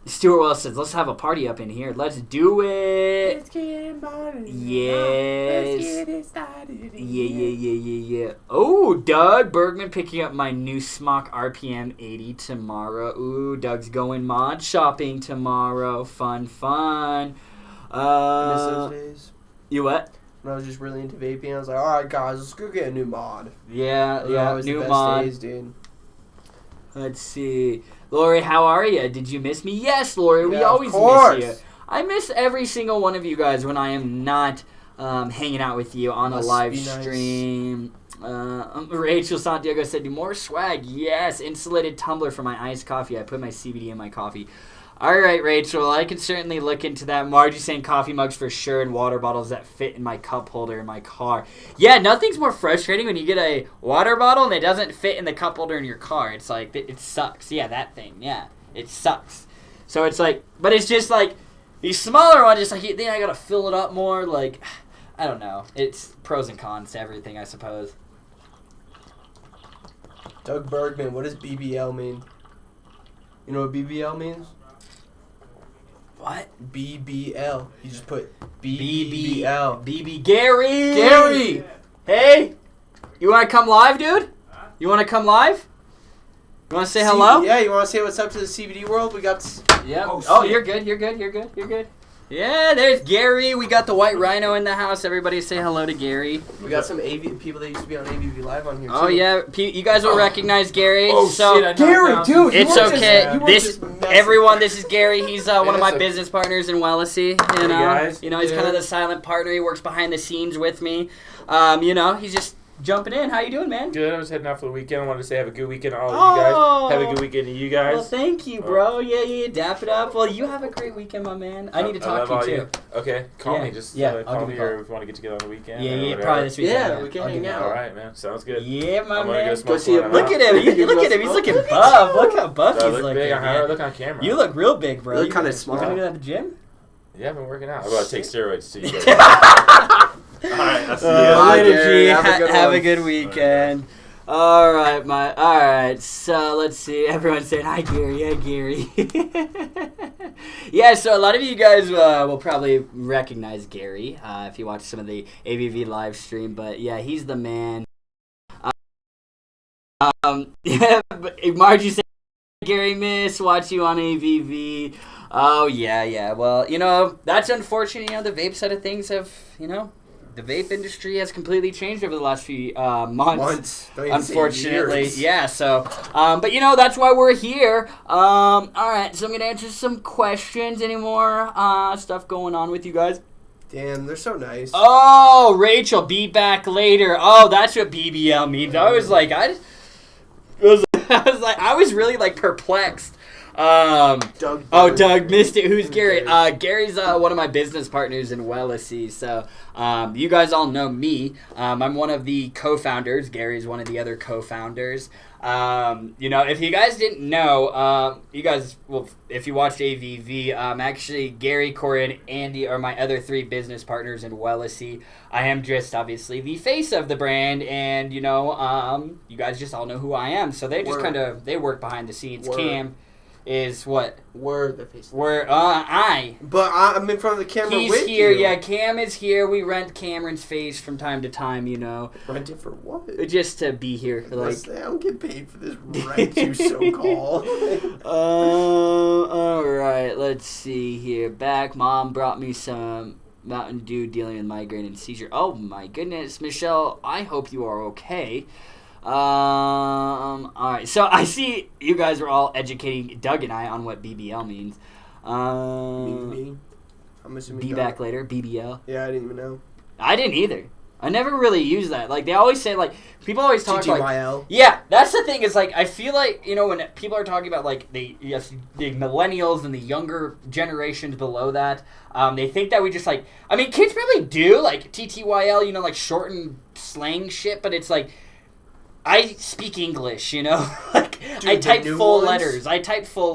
Stuart Wells says, let's have a party up in here. Let's do it. Let's get started. Yes. Let's get it started. Yeah. Oh, Doug Bergman picking up my new Smock RPM 80 tomorrow. Ooh, Doug's going mod shopping tomorrow. Fun. Miss those days. You what? When I was just really into vaping, I was like, all right, guys, let's go get a new mod. Yeah, Always new the best mod. days, dude. Let's see. Lori, how are you? Did you miss me? Yes, Lori, we Yeah, always of course. miss you. I miss every single one of you guys when I am not hanging out with you on a Must live be nice. stream. Rachel Santiago said, do more swag. Yes, insulated tumbler for my iced coffee. I put my CBD in my coffee. All right, Rachel, I can certainly look into that. Margie saying coffee mugs for sure and water bottles that fit in my cup holder in my car. Yeah, nothing's more frustrating when you get a water bottle and it doesn't fit in the cup holder in your car. It's like, it sucks. Yeah, that thing. Yeah, it sucks. So it's like, but it's just like, these smaller ones, just like, then I got to fill it up more. Like, I don't know. It's pros and cons to everything, I suppose. Doug Bergman, what does BBL mean? You know what BBL means? What? BBL. You just put BBL. BB Gary! Gary! Hey! You want to come live, dude? You want to come live? You want to say hello? Yeah, you want to say what's up to the CBD world? We got... Yeah. Oh, Oh, shit. you're good. Yeah, there's Gary. We got the white rhino in the house. Everybody say hello to Gary. We got some people that used to be on AVV Live on here, too. Oh, yeah. You guys will recognize Gary. Oh, so, shit, I knocked Gary, down dude, some- It's okay. This Everyone, this is Gary. He's one of my that's okay. business partners in Wellesley. You know, guys. he's kind of the silent partner. He works behind the scenes with me. He's just jumping in. How you doing, man? Good. I was heading out for the weekend. I wanted to say have a good weekend to all Oh. of you guys. Have a good weekend to you guys. Well, thank you, bro. Yeah. Dap it up. Well, you have a great weekend, my man. I need to talk love to all you too. Okay, call Yeah. me. Just Yeah, I'll call give me you a or call. if you want to get together on the weekend. Yeah, or whatever. probably this weekend. Yeah, we can I'll hang give you a out. call. All right, man. Sounds good. Yeah, my I'm gonna man. go smoke see one. him. Look at him. Look at him. He's looking buff. Look how buff Do I he's look looking. big? How do I man. look on camera? You look real big, bro. You look kinda small. You gonna do that at the gym? Yeah, I've been working out. I'm about to take steroids too. All right, that's Bye, Later, Gary. G. Have a good Have one. a good weekend. All right. So let's see. Everyone's saying hi, Gary. Yeah, Gary. Yeah. So a lot of you guys will probably recognize Gary if you watch some of the AVV live stream. But yeah, he's the man. Yeah. Margie said, Gary, watch you on AVV. Oh yeah. Well, that's unfortunate. The vape side of things have, the vape industry has completely changed over the last few months. Don't even say Unfortunately, years. yeah. So, but that's why we're here. All right. So I'm gonna answer some questions. Any more stuff going on with you guys? Damn, they're so nice. Oh, Rachel, be back later. Oh, that's what BBL means. I was like, I was really like perplexed. Doug. Doug missed it. Who's Gary? Gary's one of my business partners in Wellesley. So, you guys all know me. I'm one of the co-founders. Gary's one of the other co-founders. If you guys didn't know, if you watched AVV, actually Gary, Corey, and Andy are my other three business partners in Wellesley. I am just obviously the face of the brand, and you guys just all know who I am. So they just they work behind the scenes. Word. Cam is what? We're the face. But I'm in front of the camera he's with here. you. Yeah, Cam is here. We rent Cameron's face from time to time. Rent it for what? Just to be here. I don't get paid for this rent, you so-called. All right. Let's see here. Mom brought me some Mountain Dew dealing with migraine and seizure. Oh my goodness, Michelle. I hope you are okay. All right. So I see you guys were all educating Doug and I on what BBL means. Me? I'm assuming Be Doug. back later. BBL. Yeah, I didn't even know. I didn't either. I never really use that. Like, they always say, like, people always talk like... TTYL. Yeah, that's the thing is, like, I feel like, when people are talking about, like, the millennials and the younger generations below that, they think that we just, like... I mean, kids probably do, like, TTYL, like, shortened slang shit, but it's, like... I speak English, like Dude, I type the new full ones- letters. I type full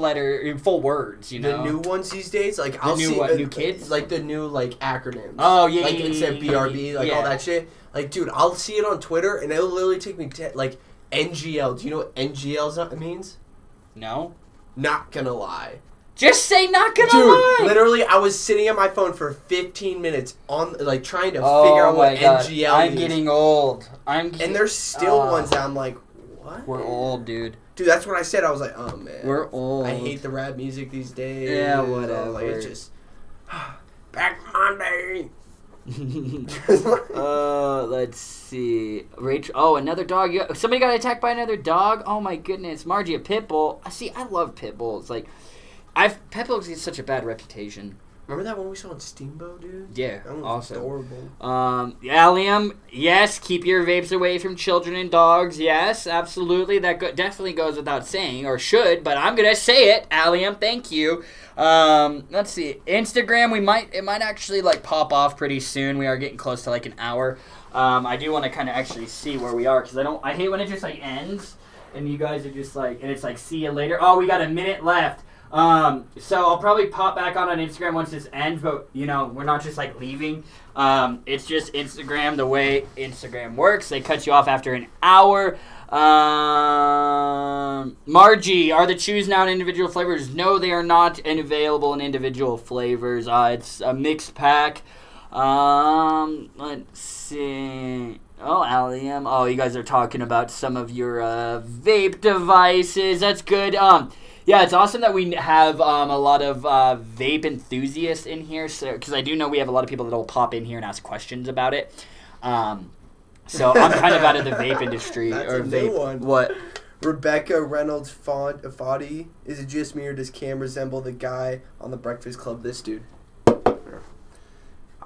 words. The new ones these days, like The new kids? like the new like acronyms. Oh yeah, like instead of BRB, like all that shit. Like, dude, I'll see it on Twitter, and it'll literally take me like NGL. Do you know what NGL means? No, Not gonna lie. Just say not gonna Dude, lie. literally, I was sitting on my phone for 15 minutes trying to figure out what NGL I'm is. getting old. And there's still ones that I'm like, what? We're old, dude. Dude, that's what I said. I was like, oh, man. We're old. I hate the rap music these days. Yeah, whatever. Like, it's just... Back Monday! Let's see. Rachel. Oh, another dog. Somebody got attacked by another dog? Oh, my goodness. Margie, a pit bull. See, I love pit bulls. Like, pit bulls get such a bad reputation. Remember that one we saw on Steamboat, dude? Yeah, That one was awesome. adorable. Allium, yes, keep your vapes away from children and dogs. Yes, absolutely. That definitely goes without saying, or should, but I'm gonna say it. Allium, thank you. Let's see. Instagram, it might actually like pop off pretty soon. We are getting close to like an hour. I do want to kind of actually see where we are because I hate when it just like ends and you guys are just like, and it's like see you later. Oh, we got a minute left. So I'll probably pop back on Instagram once this ends, but you know, we're not just like leaving. It's just Instagram, the way Instagram works. They cut you off after an hour. Margie, are the chews now in individual flavors? No, they are not available in individual flavors. It's a mixed pack. Let's see. Oh, Allium. Oh, you guys are talking about some of your vape devices. That's good. Yeah, it's awesome that we have a lot of vape enthusiasts in here, because I do know we have a lot of people that will pop in here and ask questions about it. So I'm kind of out of the vape industry. That's or a vape. new one. What? Rebecca Reynolds Foddy. Is it just me or does Cam resemble the guy on the Breakfast Club? This dude.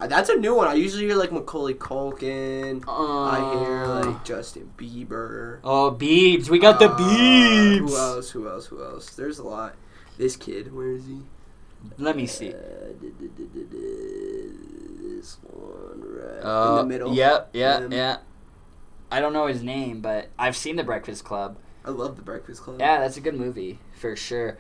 That's a new one. I usually hear like Macaulay Culkin. I hear like Justin Bieber. Oh, Biebs. We got the Biebs. Who else? There's a lot. This kid, where is he? Let me see. This one right in the middle. Yep. Yeah. I don't know his name, but I've seen The Breakfast Club. I love The Breakfast Club. Yeah, that's a good movie for sure.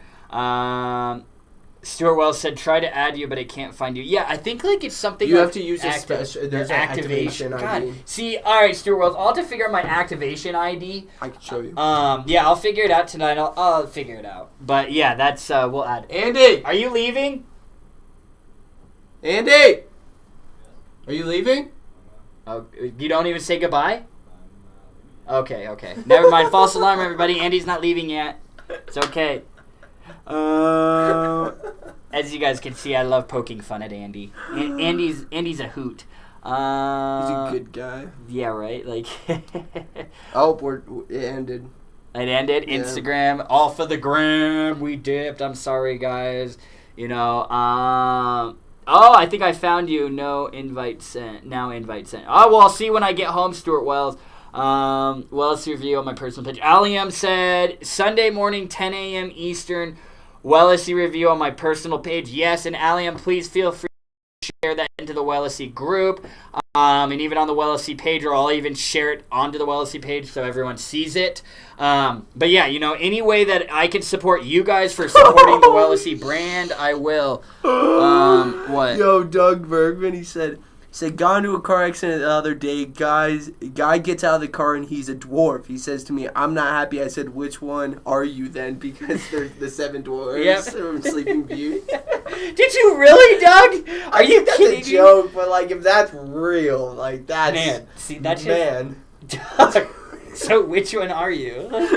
Stuart Wells said, "Try to add you, but it can't find you." Yeah, I think like it's something you like have to use there's an activation God. ID. See, all right, Stuart Wells, I'll have to figure out my activation ID. I can show you. Yeah, I'll figure it out tonight. I'll figure it out. But yeah, that's we'll add. Andy, are you leaving? Andy, are you leaving? Oh, you don't even say goodbye. Okay. Never mind. False alarm, everybody. Andy's not leaving yet. It's okay. As you guys can see, I love poking fun at Andy. Andy's a hoot. He's a good guy. Yeah, right. Like. It ended. It ended. Yeah. Instagram, all for the gram. We dipped. I'm sorry, guys. You know. Oh, I think I found you. No invite sent. Now invite sent. Oh, well, I'll see when I get home, Stuart Wells. Wells review on my personal page. Allium said Sunday morning, 10 a.m. Eastern. Wellesley review on my personal page. Yes, and Allium, please feel free to share that into the Wellesley group, and even on the Wellesley page, or I'll even share it onto the Wellesley page so everyone sees it. But yeah, you know, any way that I can support you guys for supporting the Wellesley brand, I will. What? Yo, Doug Bergman, he said, got into a car accident the other day. Guy gets out of the car and he's a dwarf. He says to me, I'm not happy. I said, which one are you then? Because there's the 7 dwarves from Sleeping Beauty. Did you really, Doug? Are you kidding me? That's a joke, but like if that's real, like that's... Man, see, that's man. Doug, so which one are you? Like,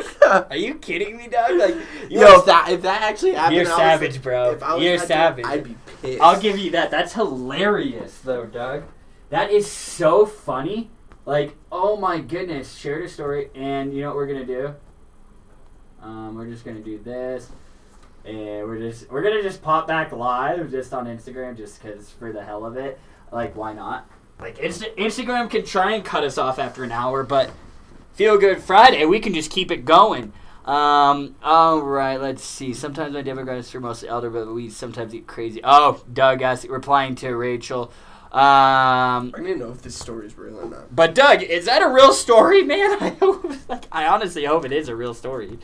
are you kidding me, Doug? Like, yo, if that actually happened... You're savage, bro. If I was You're savage. I'd be pissed. I'll give you that. That's hilarious, though, Doug. That is so funny. Like, oh my goodness. Shared a story, and you know what we're gonna do? We're just gonna do this, and we're gonna just pop back live just on Instagram, just cause for the hell of it. Like, why not? Like, Instagram can try and cut us off after an hour, but Feel Good Friday, we can just keep it going. All right, let's see. Sometimes my demographics are mostly elder, but we sometimes eat crazy. Oh, Doug replying to Rachel. I don't even know if this story is real or not. But Doug, is that a real story, man? I honestly hope it is a real story.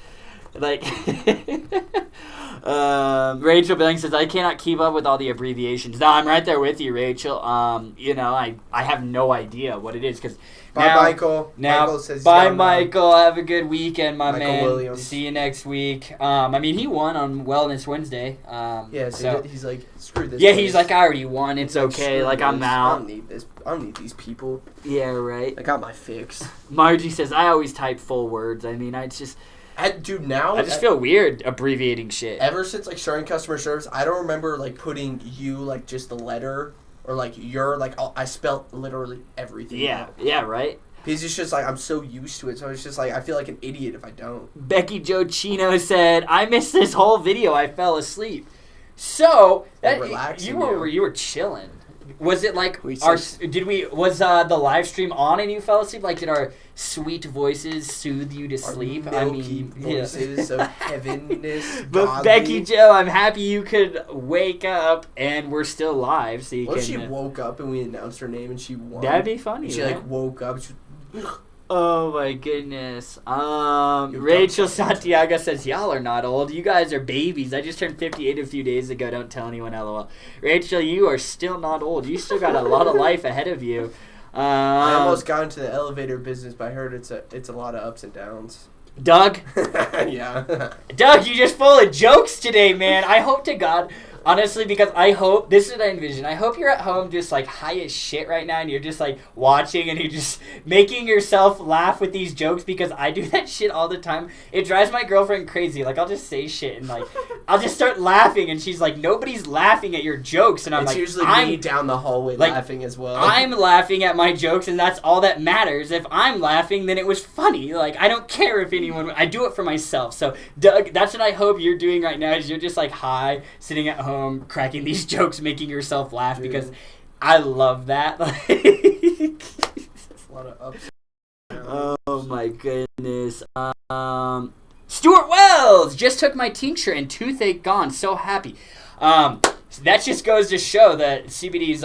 Like, Rachel Billings says, I cannot keep up with all the abbreviations. No, I'm right there with you, Rachel. I have no idea what it is because Bye, Michael. Now, Michael says, bye, Michael. Have a good weekend, my Michael man. Williams. See you next week. He won on Wellness Wednesday. So he's like, screw this. Yeah, place. he's like, I already won. It's okay. Screw Like, I'm this. out. I don't need this. I don't need these people. Yeah, right. I got my fix. Margie says, I always type full words. I just feel weird abbreviating shit. Ever since like starting customer service, I don't remember like putting you like just the letter or like your like I spelled literally everything. Yeah, out. yeah, right. Because it's just like I'm so used to it, so it's just like I feel like an idiot if I don't. Becky Jo Chino said, "I missed this whole video. I fell asleep." So relaxing, you were chilling. Was it like was the live stream on and you fell asleep? Like, did our sweet voices soothe you to sleep? Milky voices of heavenness. But godly. Becky Jo, I'm happy you could wake up and we're still live, so you what can. if she woke up and we announced her name and she won? That'd be funny. And she right? like woke up. Oh my goodness. Rachel Santiago says, y'all are not old. You guys are babies. I just turned 58 a few days ago. Don't tell anyone, LOL. Rachel, you are still not old. You still got a lot of life ahead of you. I almost got into the elevator business, but I heard it's a lot of ups and downs. Doug? Yeah. Doug, you just full of jokes today, man. I hope to God, honestly, because this is what I envision. I hope you're at home just like high as shit right now and you're just like watching and you're just making yourself laugh with these jokes because I do that shit all the time. It drives my girlfriend crazy. Like, I'll just say shit and like, I'll just start laughing and she's like, nobody's laughing at your jokes. And I'm it's like, usually me down the hallway like, laughing as well. I'm laughing at my jokes and that's all that matters. If I'm laughing, then it was funny. Like, I don't care if anyone, I do it for myself. So, Doug, that's what I hope you're doing right now is you're just like high, sitting at home, cracking these jokes, making yourself laugh because I love that. A lot of ups. Oh my goodness. Stuart Wells just took my tincture and toothache gone. So happy. That just goes to show that CBD's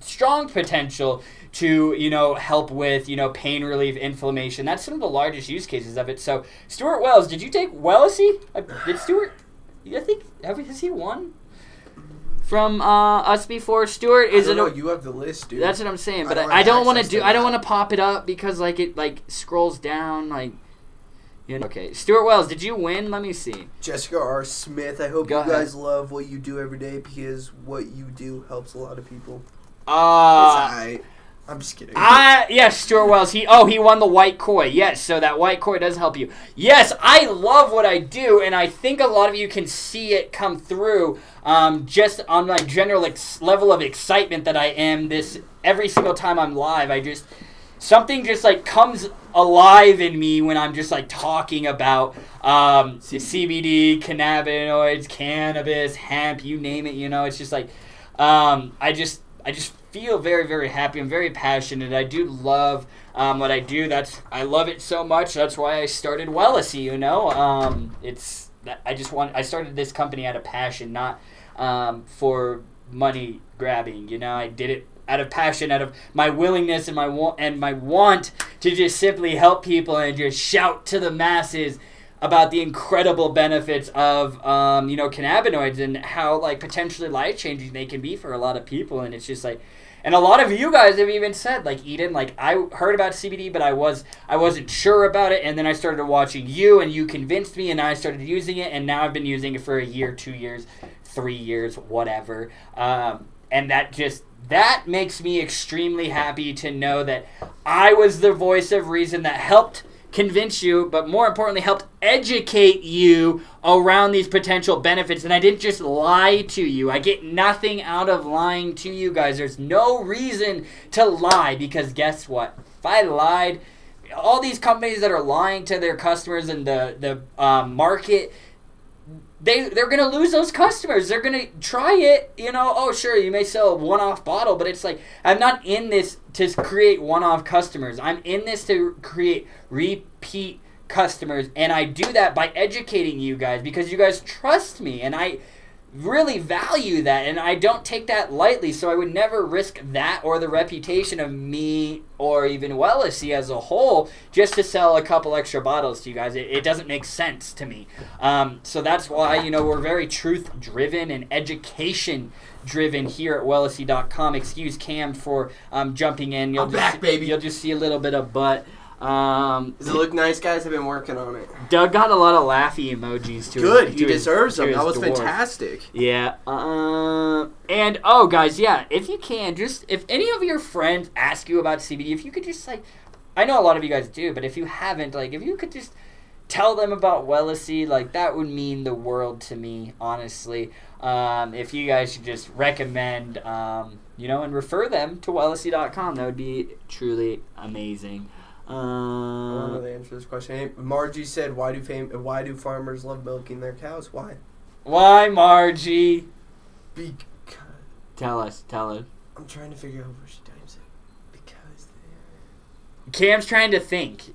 strong potential to, help with, pain relief, inflammation. That's some of the largest use cases of it. So, Stuart Wells, did you take Wellesy? Did Stuart? I think has he won from us before? Stuart, is it? You have the list, dude. That's what I'm saying, but I don't want to do. I don't want to pop it up because it scrolls down Okay, Stuart Wells, did you win? Let me see. Jessica R. Smith, I hope guys love what you do every day because what you do helps a lot of people. I'm just kidding. Yes, Stuart Wells. He won the white koi. Yes, so that white koi does help you. Yes, I love what I do, and I think a lot of you can see it come through just on my general level of excitement that I am this every single time I'm live. Something just comes alive in me when I'm just talking about CBD, cannabinoids, cannabis, hemp, you name it. It's just I just feel very, very happy. I'm very passionate. I do love what I do. I love it so much. That's why I started Wellesy. I started this company out of passion, not for money grabbing. I did it out of passion, out of my willingness and my want to just simply help people and just shout to the masses about the incredible benefits of cannabinoids and how potentially life-changing they can be for a lot of people. And it's just and a lot of you guys have even said Eden, I heard about CBD but I wasn't sure about it, and then I started watching you and you convinced me and I started using it, and now I've been using it for a year, 2 years, 3 years, whatever. And that makes me extremely happy to know that I was the voice of reason that helped convince you, but more importantly, helped educate you around these potential benefits. And I didn't just lie to you. I get nothing out of lying to you guys. There's no reason to lie because guess what? If I lied, all these companies that are lying to their customers in the market, they're going to lose those customers. They're going to try it, oh, sure, you may sell a one-off bottle, but it's I'm not in this to create one-off customers. I'm in this to create repeat customers, and I do that by educating you guys because you guys trust me, and really value that, and I don't take that lightly, so I would never risk that or the reputation of me or even Wellesley as a whole just to sell a couple extra bottles to you guys. It doesn't make sense to me. So that's why, we're very truth-driven and education-driven here at Wellesley.com. Excuse Cam for jumping in. I'm back, baby. You'll just see a little bit of butt. Does it look nice, guys? I've been working on it. Doug got a lot of laughy emojis to Good, his, he deserves them. That was dwarf. fantastic. Yeah. And guys, yeah, if you can, just if any of your friends ask you about CBD, if you could just I know a lot of you guys do, but if you haven't, if you could just tell them about Wellesley, that would mean the world to me, honestly. If you guys should just recommend, and refer them to Wellesley.com, that would be truly amazing. I don't know the answer to this question. Hey, Margie said, "Why do farmers love milking their cows? Why?" Why, Margie? Because. Tell us. I'm trying to figure out where she types it. Because. Cam's trying to think.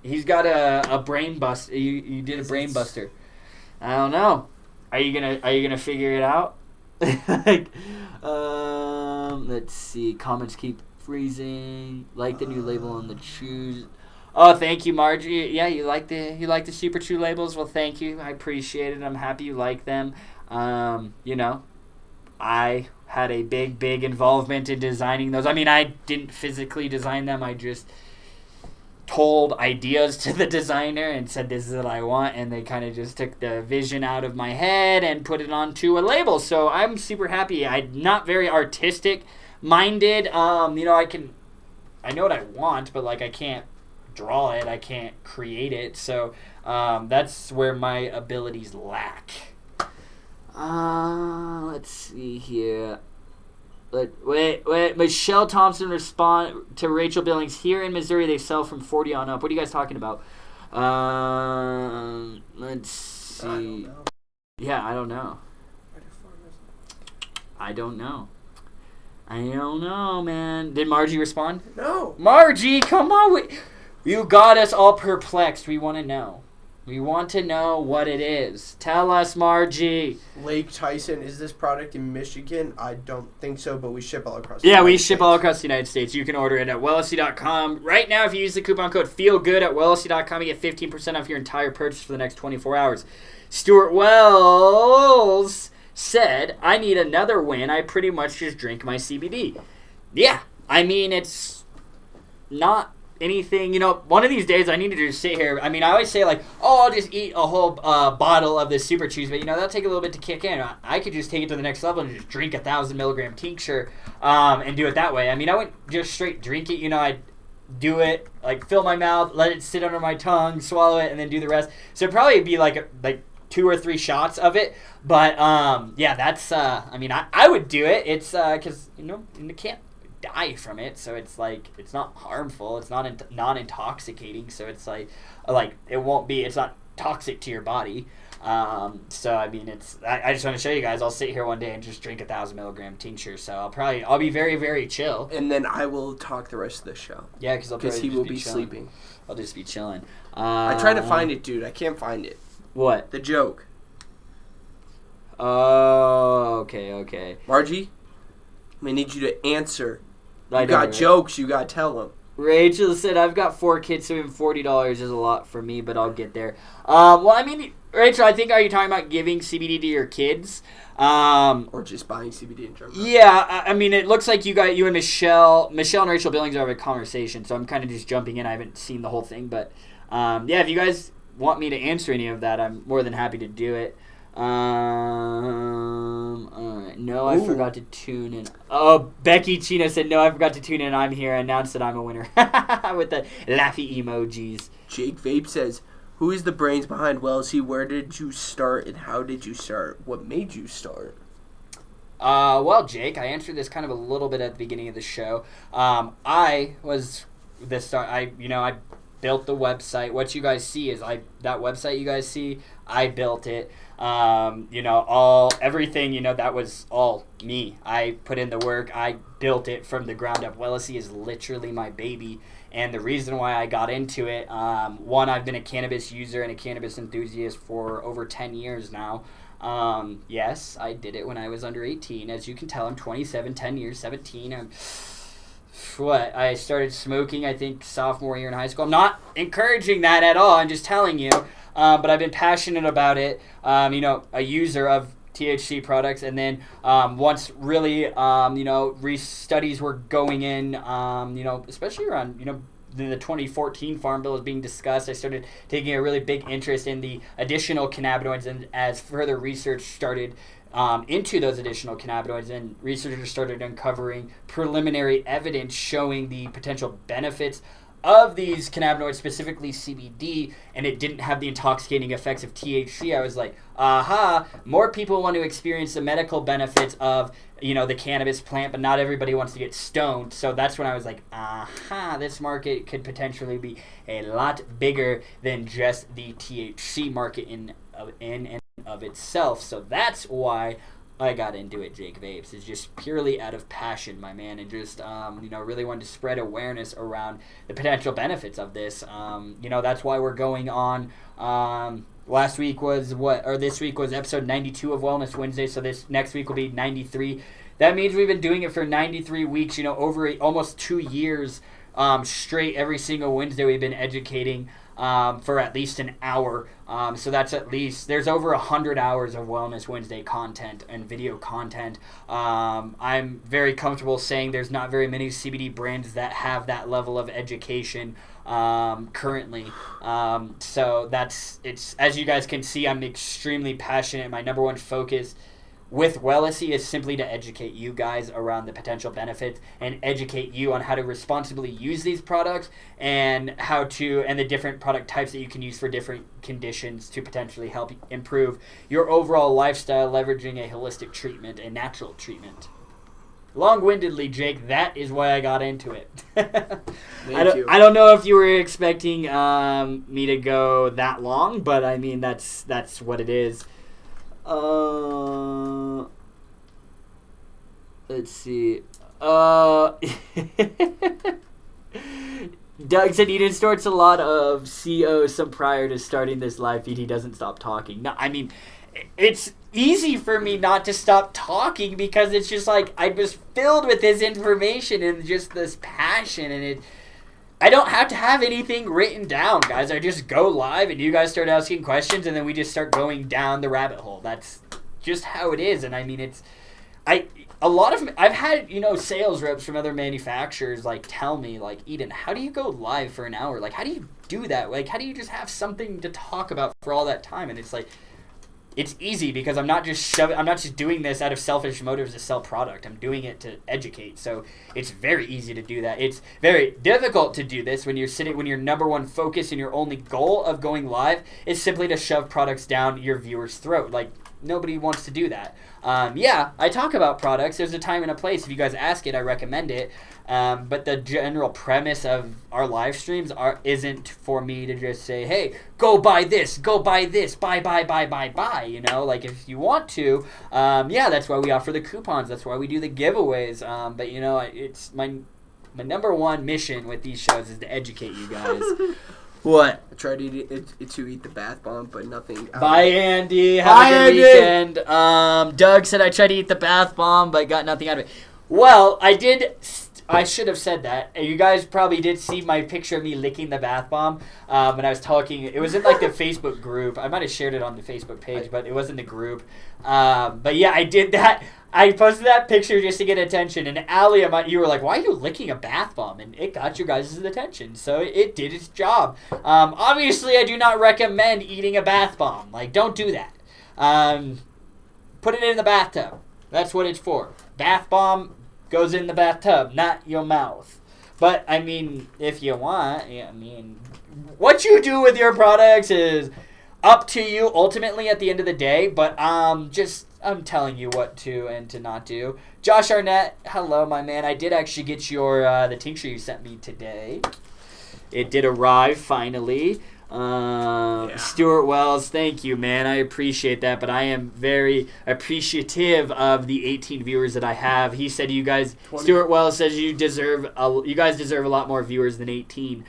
He's got a brain bust. You did a brain buster. I don't know. Are you gonna figure it out? Let's see. Comments keep freezing. Like the new label on the chews. Oh, thank you, Margie. Yeah, you like the Super Chew labels. Well, thank you. I appreciate it. I'm happy you like them. I had a big involvement in designing those. I mean, I didn't physically design them. I just told ideas to the designer and said, this is what I want, and they kind of just took the vision out of my head and put it onto a label. So I'm super happy. I'm not very artistic minded. I know what I want, but I can't draw it, I can't create it, so that's where my abilities lack. Let's see here. Wait. Michelle Thompson respond to Rachel Billings. Here in Missouri, they sell from 40 on up. What are you guys talking about? Let's see. I don't know. Yeah, I don't know. I don't know, man. Did Margie respond? No. Margie, come on. You got us all perplexed. We want to know. We want to know what it is. Tell us, Margie. Lake Tyson, is this product in Michigan? I don't think so, but we ship all across the United States. Ship all across the United States. You can order it at Wellesley.com. Right now, if you use the coupon code FEELGOOD at Wellesley.com, you get 15% off your entire purchase for the next 24 hours. Stuart Wells said, I need another win. I pretty much just drink my CBD. Yeah, I mean, it's not anything, one of these days I need to just sit here. I mean, I always say I'll just eat a whole bottle of this Super Chews, but that'll take a little bit to kick in. I could just take it to the next level and just drink 1,000 milligram tincture and do it that way. I mean, I wouldn't just straight drink it, I'd do it, fill my mouth, let it sit under my tongue, swallow it, and then do the rest. So it'd probably be like 2 or 3 shots of it, but yeah, that's I would do it. It's because you can't die from it, so it's it's not harmful, it's not non-intoxicating, so it's it won't be, it's not toxic to your body. So I mean, I just want to show you guys. I'll sit here one day and just drink 1,000 milligram tincture. So I'll be very, very chill. And then I will talk the rest of the show. Yeah, because he will be sleeping. I'll just be chilling. I tried to find it, dude. I can't find it. What? The joke. Oh, okay. Margie, I need you to answer. You got jokes, you got to tell them. Rachel said, I've got 4 kids, so even $40 is a lot for me, but I'll get there. Well, I mean, Rachel, I think, are you talking about giving CBD to your kids? Or just buying CBD in general? Yeah, I mean, it looks like you and Michelle and Rachel Billings are having a conversation, so I'm kind of just jumping in. I haven't seen the whole thing, but yeah, if you guys want me to answer any of that, I'm more than happy to do it. Alright. No, I forgot to tune in. Oh, Becky Chino said, no, I forgot to tune in. I'm here. I announced that I'm a winner. With the laughy emojis. Jake Vape says, who is the brains behind Wellesley? Where did you start and how did you start? What made you start? Well, Jake, I answered this kind of a little bit at the beginning of the show. I was the start. I built the website. What you guys see is that website you guys see, I built it. Everything, that was all me. I put in the work. I built it from the ground up. Wellesley is literally my baby. And the reason why I got into it, one, I've been a cannabis user and a cannabis enthusiast for over 10 years now. Yes, I did it when I was under 18. As you can tell, I'm 27, 10 years, 17. I started smoking, I think, sophomore year in high school. I'm not encouraging that at all. I'm just telling you. But I've been passionate about it. A user of THC products, and then once really, studies were going in, especially around, the 2014 Farm Bill was being discussed, I started taking a really big interest in the additional cannabinoids, and as further research started into those additional cannabinoids, and researchers started uncovering preliminary evidence showing the potential benefits of these cannabinoids, specifically CBD, and it didn't have the intoxicating effects of THC, I was like, aha, more people want to experience the medical benefits of, the cannabis plant, but not everybody wants to get stoned. So that's when I was like, aha, this market could potentially be a lot bigger than just the THC market in and of itself. So that's why I got into it, Jake Vapes. It's just purely out of passion, my man, and just really wanted to spread awareness around the potential benefits of this. That's why we're going on. This week was episode 92 of Wellness Wednesday, so this next week will be 93. That means we've been doing it for 93 weeks, over almost 2 years straight. Every single Wednesday we've been educating for at least an hour. So that's at least, there's over 100 hours of Wellness Wednesday content and video content. I'm very comfortable saying there's not very many CBD brands that have that level of education currently. So it's as you guys can see, I'm extremely passionate. My number one focus with Wellesley is simply to educate you guys around the potential benefits and educate you on how to responsibly use these products and the different product types that you can use for different conditions to potentially help improve your overall lifestyle, leveraging a holistic treatment, a natural treatment. Long-windedly, Jake, that is why I got into it. I don't know if you were expecting me to go that long, but I mean that's what it is. Let's see. Doug said he distorts a lot of CO some prior to starting this live feed. He doesn't stop talking. No, I mean, it's easy for me not to stop talking because it's just like I was filled with this information and just this passion, and I don't have to have anything written down, guys. I just go live and you guys start asking questions and then we just start going down the rabbit hole. That's just how it is. And I mean, I've had, sales reps from other manufacturers tell me Eden, how do you go live for an hour? How do you do that? How do you just have something to talk about for all that time? And it's it's easy because I'm not just doing this out of selfish motives to sell product. I'm doing it to educate. So it's very easy to do that. It's very difficult to do this when your number one focus and your only goal of going live is simply to shove products down your viewer's throat. Nobody wants to do that. I talk about products. There's a time and a place. If you guys ask it, I recommend it. But the general premise of our live streams isn't for me to just say, hey, go buy this, buy. If you want to, that's why we offer the coupons. That's why we do the giveaways. But it's my number one mission with these shows is to educate you guys. What? I tried to eat the bath bomb, but nothing. Bye, Andy. Have a good weekend. Doug said I tried to eat the bath bomb, but got nothing out of it. Well, I did. I should have said that. You guys probably did see my picture of me licking the bath bomb when I was talking. It was in the Facebook group. I might have shared it on the Facebook page, but it was in the group. But yeah, I did that. I posted that picture just to get attention. And Allie, you were like, why are you licking a bath bomb? And it got your guys' attention. So it did its job. Obviously, I do not recommend eating a bath bomb. Don't do that. Put it in the bathtub. That's what it's for. Bath bomb goes in the bathtub, not your mouth. But, I mean, if you want, what you do with your products is up to you ultimately at the end of the day. But I'm telling you what to and to not do. Josh Arnett, hello, my man. I did actually get the tincture you sent me today. It did arrive, finally. Stuart Wells, thank you, man. I appreciate that, but I am very appreciative of the 18 viewers that I have. He said Stuart Wells says you guys deserve a lot more viewers than 18.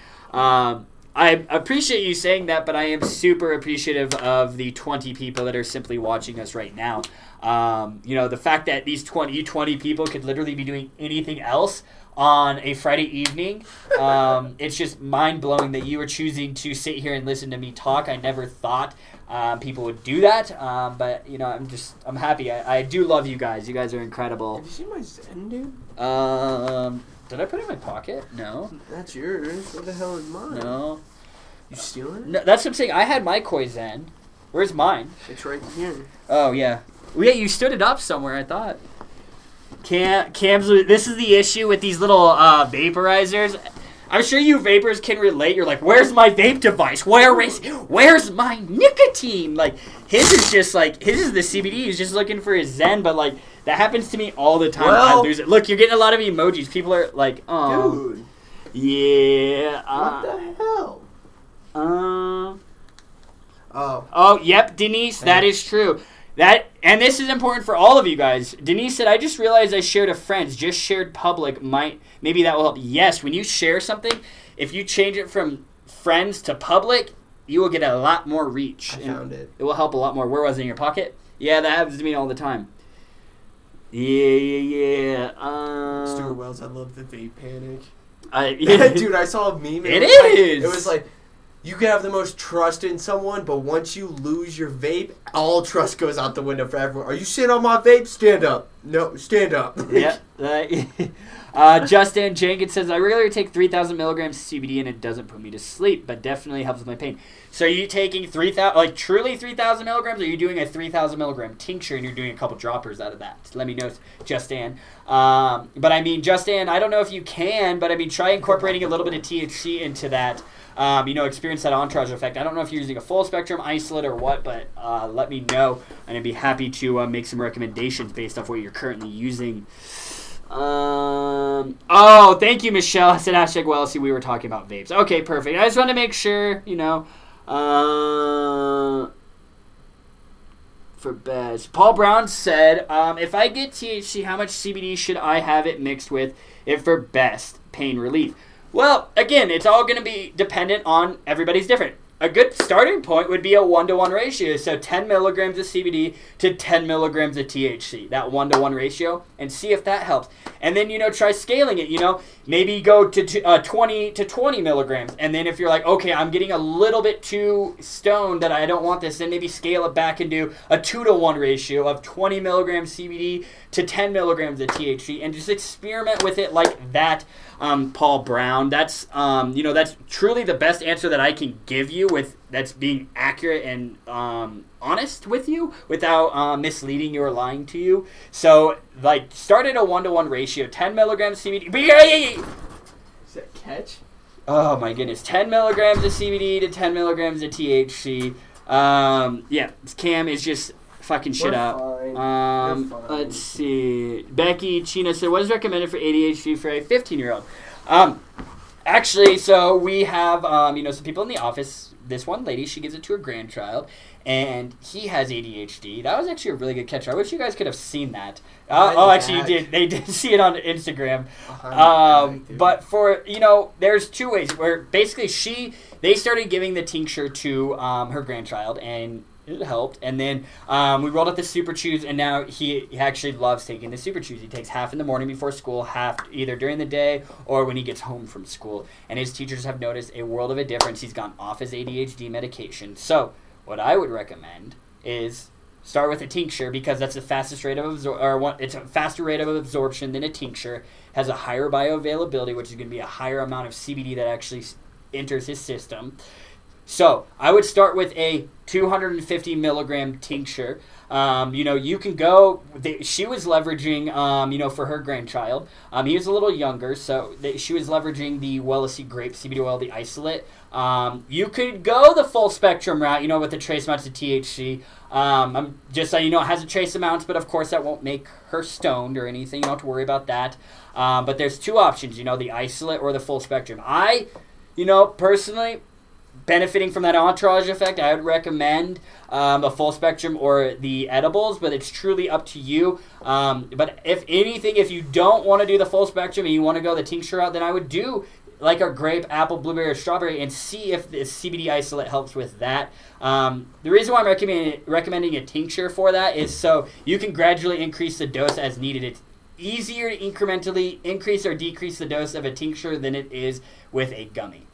I appreciate you saying that, but I am super appreciative of the 20 people that are simply watching us right now. The fact that these 20 people could literally be doing anything else on a Friday evening, it's just mind-blowing that you were choosing to sit here and listen to me talk. I never thought people would do that, but I'm happy. I do love you guys. You guys are incredible. Have you seen my Zen, dude? Did I put it in my pocket? No. That's yours. What the hell is mine? No. You stealing it? No, that's what I'm saying. I had my koi Zen. Where's mine? It's right here. Oh, yeah. Well, yeah, you stood it up somewhere, I thought. Cam's, this is the issue with these little vaporizers. I'm sure you vapors can relate. You're like, where's my vape device? Where's my nicotine? Like, his is the CBD. He's just looking for his Zen, but like, that happens to me all the time. Well, I lose it. Look, you're getting a lot of emojis. People are like, oh. Dude. Yeah. What the hell? Oh, yep, Denise, that is true. And this is important for all of you guys. Denise said, I just realized I shared a friend's, just shared public. Maybe that will help. Yes, when you share something, if you change it from friends to public, you will get a lot more reach. I found it. It will help a lot more. Where was it, in your pocket? Yeah, that happens to me all the time. Yeah. Stuart Wells, I love the vape panic. Yeah. Dude, I saw a meme. It is. It was like, you can have the most trust in someone, but once you lose your vape, all trust goes out the window for everyone. Are you sitting on my vape? Stand up. No, stand up. Yeah. Justin Jenkins says, I regularly take 3,000 milligrams CBD and it doesn't put me to sleep, but definitely helps with my pain. So are you taking 3,000, truly 3,000 milligrams, or are you doing a 3,000 milligram tincture and you're doing a couple droppers out of that? Let me know, Justin. But I mean, Justin, I don't know if you can, but I mean, try incorporating a little bit of THC into that. Experience that entourage effect. I don't know if you're using a full spectrum isolate or what, but let me know, and I'd be happy to make some recommendations based off what you're currently using. Thank you, Michelle. I said hashtag WellC. We were talking about vapes. Okay, perfect. I just want to make sure, for best. Paul Brown said, if I get THC, how much CBD should I have it mixed with if for best pain relief? Well, again, it's all going to be dependent on everybody's different. A good starting point would be a 1-to-1 ratio. So 10 milligrams of CBD to 10 milligrams of THC. That 1-to-1 ratio. And see if that helps. And then, try scaling it. Maybe go to 20 to 20 milligrams. And then if you're like, okay, I'm getting a little bit too stoned that I don't want this, then maybe scale it back and do a 2-to-1 ratio of 20 milligrams CBD to 10 milligrams of THC. And just experiment with it like that. Paul Brown. That's that's truly the best answer that I can give you that's being accurate and honest with you without misleading you or lying to you. So start at a 1-to-1 ratio, 10 milligrams CBD. Is that catch? Oh my goodness, 10 milligrams of CBD to 10 milligrams of THC. Cam is just fucking shit up. Fine. Let's see. Becky China said, what is recommended for ADHD for a 15-year-old? Actually, so we have, some people in the office. This one lady, she gives it to her grandchild, and he has ADHD. That was actually a really good catch. I wish you guys could have seen that. Actually, you did. They did see it on Instagram. But for, there's two ways where basically they started giving the tincture to her grandchild, and it helped. And then we rolled out the Super Chews, and now he actually loves taking the Super Chews. He takes half in the morning before school, half either during the day or when he gets home from school. And his teachers have noticed a world of a difference. He's gone off his ADHD medication. So what I would recommend is start with a tincture, because that's the fastest rate of it's a faster rate of absorption than a tincture. Has a higher bioavailability, which is going to be a higher amount of CBD that actually enters his system. So I would start with a 250 milligram tincture. You can go. She was leveraging, for her grandchild. He was a little younger, so she was leveraging the WellC grape CBD oil, the isolate. You could go the full spectrum route, with the trace amounts of THC. I'm just saying, it has a trace amounts, but of course that won't make her stoned or anything. You don't have to worry about that. But there's two options, the isolate or the full spectrum. I, personally, benefiting from that entourage effect, I would recommend a full spectrum or the edibles, but it's truly up to you. But if anything, if you don't want to do the full spectrum and you want to go the tincture route, then I would do like a grape, apple, blueberry, or strawberry, and see if the CBD isolate helps with that. The reason why I'm recommending a tincture for that is so you can gradually increase the dose as needed. It's easier to incrementally increase or decrease the dose of a tincture than it is with a gummy.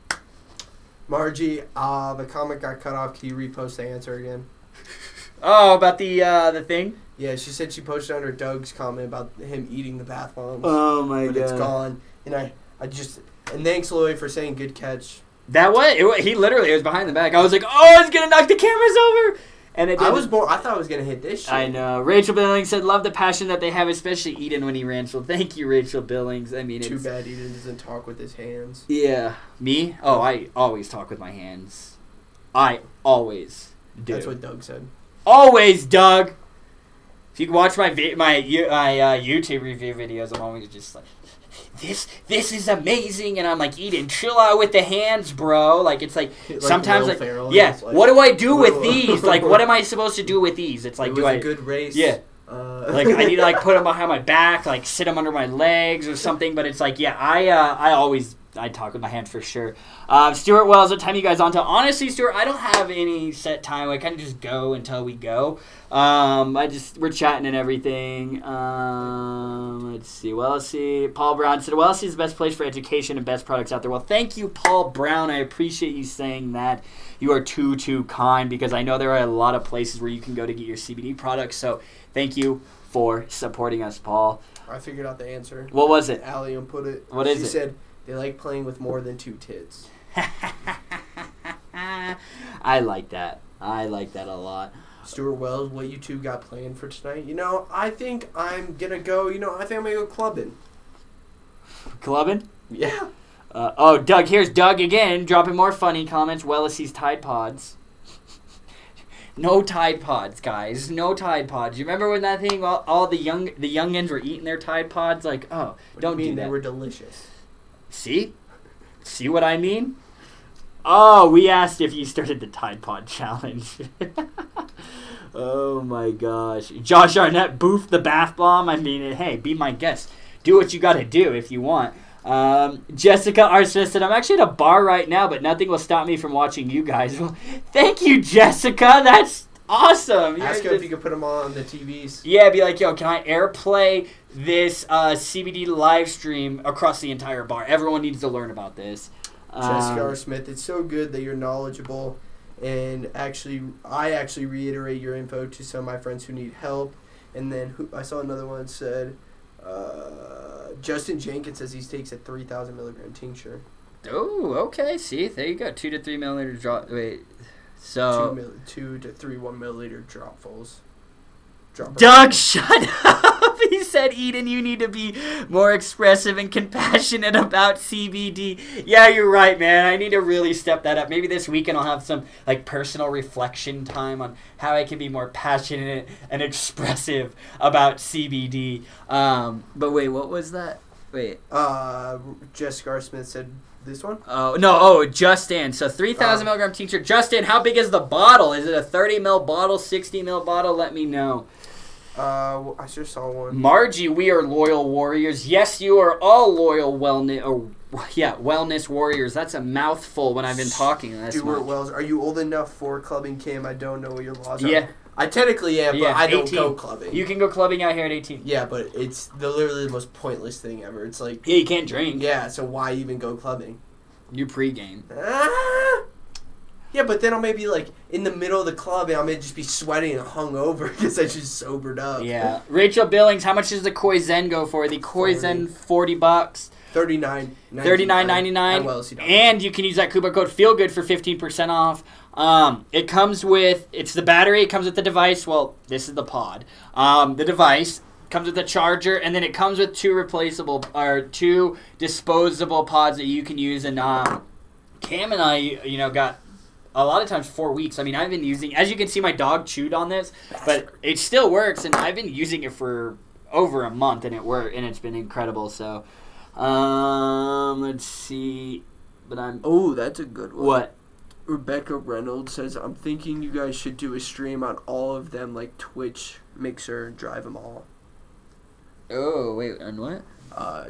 Margie, the comment got cut off. Can you repost the answer again? Oh, about the thing? Yeah, she said she posted under Doug's comment about him eating the bath bombs. Oh my god. But it's gone. And and thanks, Louie, for saying good catch. That he literally was behind the back. I was like, oh, it's gonna knock the cameras over. And it didn't. I thought I was gonna hit this shit. I know. Rachel Billings said, love the passion that they have, especially Eden when he rants. Well, thank you, Rachel Billings. I mean, too bad Eden doesn't talk with his hands. Yeah. Me? Oh, I always talk with my hands. I always do. That's what Doug said. Always, Doug. If you can watch my YouTube review videos, I'm always just like, this is amazing, and I'm like, Eden, chill out with the hands, bro. Like, it's like sometimes like what do I do with these? Like, what am I supposed to do with these? It's like, it was a good race. Yeah. Like, I need to like put them behind my back, like sit them under my legs or something. But it's like, yeah, I talk with my hand for sure. Stuart Wells, what time you guys on to? Honestly, Stuart, I don't have any set time. I kind of just go until we go. We're chatting and everything. Let's see. Paul Brown said, well, is the best place for education and best products out there. Well, thank you, Paul Brown. I appreciate you saying that. You are too kind, because I know there are a lot of places where you can go to get your CBD products. So thank you for supporting us, Paul. I figured out the answer. What was it? Allie put it. What is it? She said they like playing with more than 2 tits. I like that. I like that a lot. Stuart Wells, what you two got planned for tonight? I think I'm going to go, I think I'm going to go clubbing. Clubbing? Yeah. Doug, here's Doug again, dropping more funny comments. Wellesley's Tide Pods. No Tide Pods, guys. No Tide Pods. You remember when that thing, all the youngins were eating their Tide Pods? Like, oh, don't do that. They were delicious. See? See what I mean? Oh, we asked if you started the Tide Pod Challenge. Oh, my gosh. Josh Arnett boofed the bath bomb. I mean, hey, be my guest. Do what you got to do if you want. Jessica Arsenal said, I'm actually at a bar right now, but nothing will stop me from watching you guys. Well, thank you, Jessica. That's awesome. Ask her if you could put them on the TVs. Yeah, be like, yo, can I airplay this CBD live stream across the entire bar? Everyone needs to learn about this. Jessica R. Smith, it's so good that you're knowledgeable, and I actually reiterate your info to some of my friends who need help. And then I saw another one said, Justin Jenkins says he takes a 3,000 milligram tincture. Oh, okay. See, there you go. 2 to 3 milliliter drop. Wait, so 2 to 3 1 milliliter dropfuls. Doug, shut up. He said, Eden, you need to be more expressive and compassionate about CBD. Yeah, you're right, man. I need to really step that up. Maybe this weekend I'll have some personal reflection time on how I can be more passionate and expressive about CBD. But wait, what was that? Wait. Jessica R. Smith said this one? Oh, no. Oh, Justin. So 3,000 milligram tincture. Justin, how big is the bottle? Is it a 30 ml bottle, 60 ml bottle? Let me know. I just saw one. Margie, we are loyal warriors. Yes, you are all loyal wellness warriors. That's a mouthful when I've been talking. Stuart Wells, are you old enough for clubbing, Kim? I don't know what your laws are. Yeah. I technically am, but I don't 18. go clubbing. You can go clubbing out here at 18. Yeah, but it's literally the most pointless thing ever. It's like... Yeah, you can't drink. Yeah, so why even go clubbing? You pregame. Yeah, but then I'll maybe in the middle of the club and I may just be sweating and hungover because I just sobered up. Yeah. Rachel Billings, how much does the Koi Zen go for? The Koi Zen, $40. $39.99. And you can use that coupon code FEELGOOD for 15% off. It comes with, it's the battery, it comes with the device. Well, this is the pod. The device comes with a charger, and then it comes with 2 disposable pods that you can use. And Cam and I, got a lot of times 4 weeks. I mean, I've been using, as you can see, my dog chewed on this, but it still works, and I've been using it for over a month, and it's been incredible. So, let's see. But Oh, that's a good one. What? Rebecca Reynolds says, I'm thinking you guys should do a stream on all of them, like Twitch, Mixer, and Drive 'em all. Oh, wait, on what?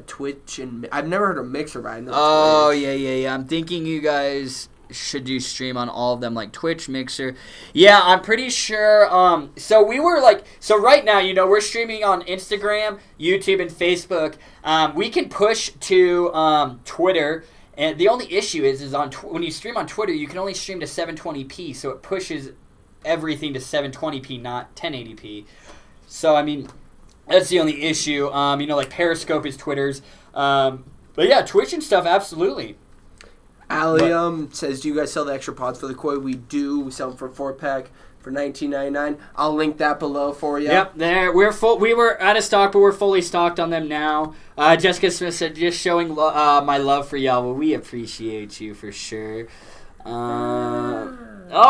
Twitch, and I've never heard of Mixer, but I know Twitch. Yeah. I'm thinking you guys should do stream on all of them, like Twitch, Mixer. Yeah, I'm pretty sure. So we were like, so right now, we're streaming on Instagram, YouTube, and Facebook. We can push to Twitter, and the only issue is when you stream on Twitter, you can only stream to 720p, so it pushes everything to 720p, not 1080p. So I mean, that's the only issue. Like Periscope is Twitter's. But yeah, Twitch and stuff, absolutely. Ali says, do you guys sell the extra pods for the koi? We do. We sell them for a 4-pack for $19.99. I'll link that below for you. Yep, there. We're full. We were out of stock, but we're fully stocked on them now. Jessica Smith said, just showing my love for y'all. Well, we appreciate you for sure.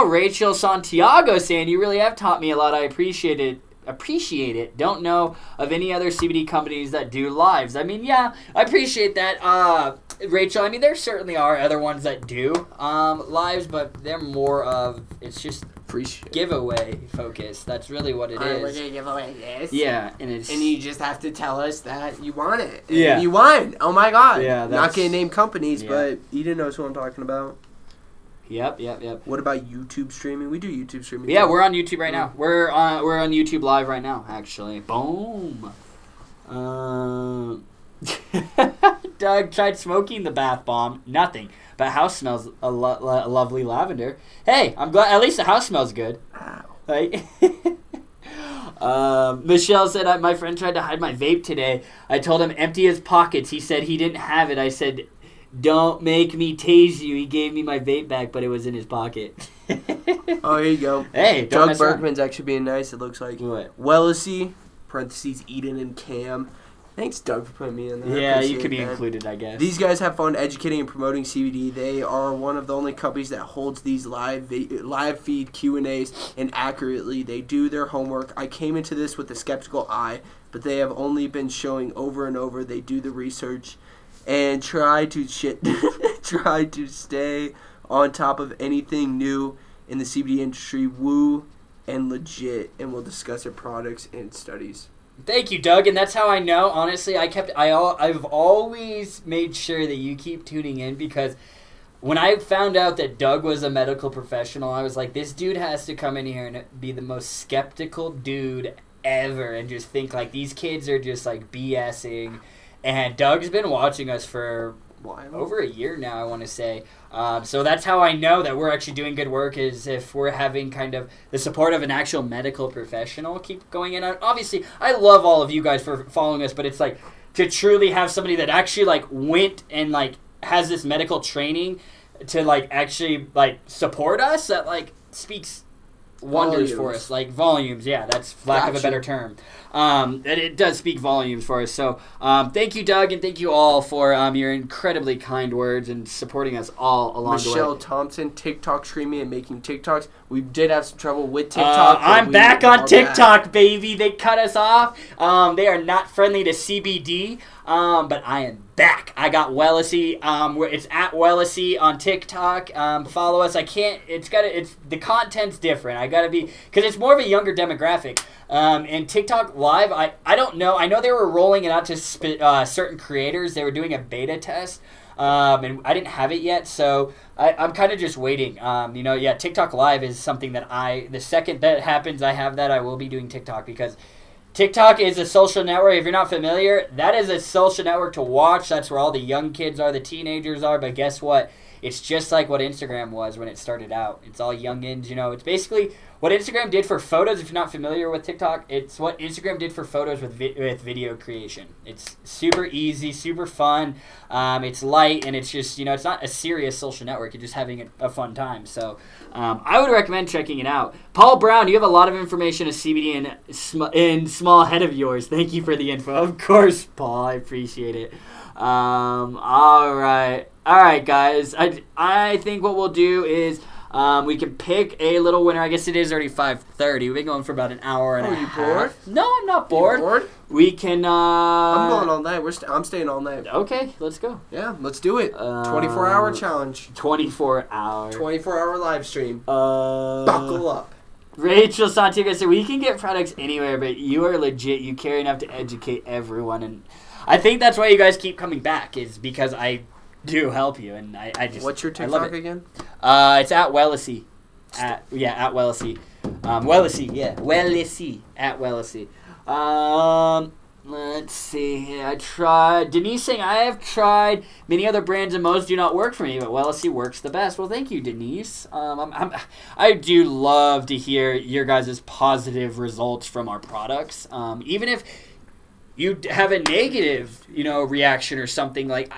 Rachel Santiago saying, you really have taught me a lot. I appreciate it. Don't know of any other CBD companies that do lives. I mean, yeah, I appreciate that, Rachel. I mean, there certainly are other ones that do lives, but they're more of, it's just free shit. Giveaway focus. That's really what it is. We're gonna give away this. Yeah, and you just have to tell us that you want it. Yeah, and you won. Oh my god. Yeah, not gonna name companies, but Eden knows who I'm talking about. Yep. What about YouTube streaming? We do YouTube streaming. Yeah, we're on YouTube right now. We're on YouTube Live right now, actually. Boom. Doug tried smoking the bath bomb. Nothing. But house smells a lovely lavender. Hey, I'm glad. At least the house smells good. Like, Michelle said, my friend tried to hide my vape today. I told him empty his pockets. He said he didn't have it. I said, don't make me tase you. He gave me my vape back, but it was in his pocket. Oh, here you go. Hey, Doug Berkman's actually being nice, it looks like. What? Wellesley, parentheses, Eden and Cam. Thanks, Doug, for putting me in there. Yeah, you could be included, I guess. These guys have fun educating and promoting CBD. They are one of the only companies that holds these live feed Q&As, and accurately, they do their homework. I came into this with a skeptical eye, but they have only been showing over and over. They do the research and try to stay on top of anything new in the CBD industry. Woo and legit, and we'll discuss their products and studies. Thank you, Doug, and that's how I know. Honestly, I've always made sure that you keep tuning in, because when I found out that Doug was a medical professional, I was like, this dude has to come in here and be the most skeptical dude ever, and just think like these kids are just like BSing. And Doug's been watching us for over a year now, I want to say. So that's how I know that we're actually doing good work, is if we're having kind of the support of an actual medical professional keep going in. Obviously, I love all of you guys for following us, but it's like to truly have somebody that actually like went and like has this medical training to like actually like support us, that like speaks wonders for us, like volumes. Yeah, that's lack of a better term. It does speak volumes for us. So thank you, Doug, and thank you all for your incredibly kind words and supporting us all along the way. Michelle Thompson, TikTok streaming and making TikToks. We did have some trouble with TikTok. I'm back on TikTok, baby. They cut us off. They are not friendly to CBD, but I am back. I got Wellesley. It's at Wellesley on TikTok. Follow us. It's the content's different. I gotta be, because it's more of a younger demographic. And TikTok Live, I don't know. I know they were rolling it out to certain creators. They were doing a beta test, and I didn't have it yet, so I'm kind of just waiting. TikTok Live is something that the second that happens, I have that, I will be doing TikTok, because TikTok is a social network. If you're not familiar, that is a social network to watch. That's where all the young kids are, the teenagers are, but guess what? It's just like what Instagram was when it started out. It's all youngins, It's basically what Instagram did for photos. If you're not familiar with TikTok, it's what Instagram did for photos with video creation. It's super easy, super fun. It's light, and it's just, it's not a serious social network. You're just having a fun time. So I would recommend checking it out. Paul Brown, you have a lot of information of CBD in small head of yours. Thank you for the info. Of course, Paul. I appreciate it. All right, guys. I think what we'll do is we can pick a little winner. I guess it is already 5:30. We've been going for about an hour and a half. Are you bored? No, I'm not bored. You bored? We can. I'm going all night. I'm staying all night. Okay, let's go. Yeah, let's do it. 24-hour challenge. 24 hour. 24-hour live stream. Buckle up. Rachel Santiago said, we can get products anywhere, but you are legit. You care enough to educate everyone. And I think that's why you guys keep coming back, is because I do help you, and I just. What's your I love TikTok it. again? It's at Wellesley. At Wellesley. Wellesley, yeah. Wellesley. At Wellesley. Let's see. I tried. Denise saying, I have tried many other brands and most do not work for me, but Wellesley works the best. Well, thank you, Denise. I do love to hear your guys' positive results from our products. Even if you have a negative, reaction or something, like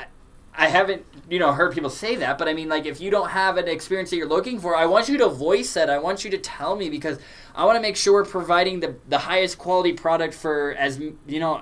I haven't, heard people say that, but I mean, like, if you don't have an experience that you're looking for, I want you to voice that. I want you to tell me, because I want to make sure we're providing the highest quality product for,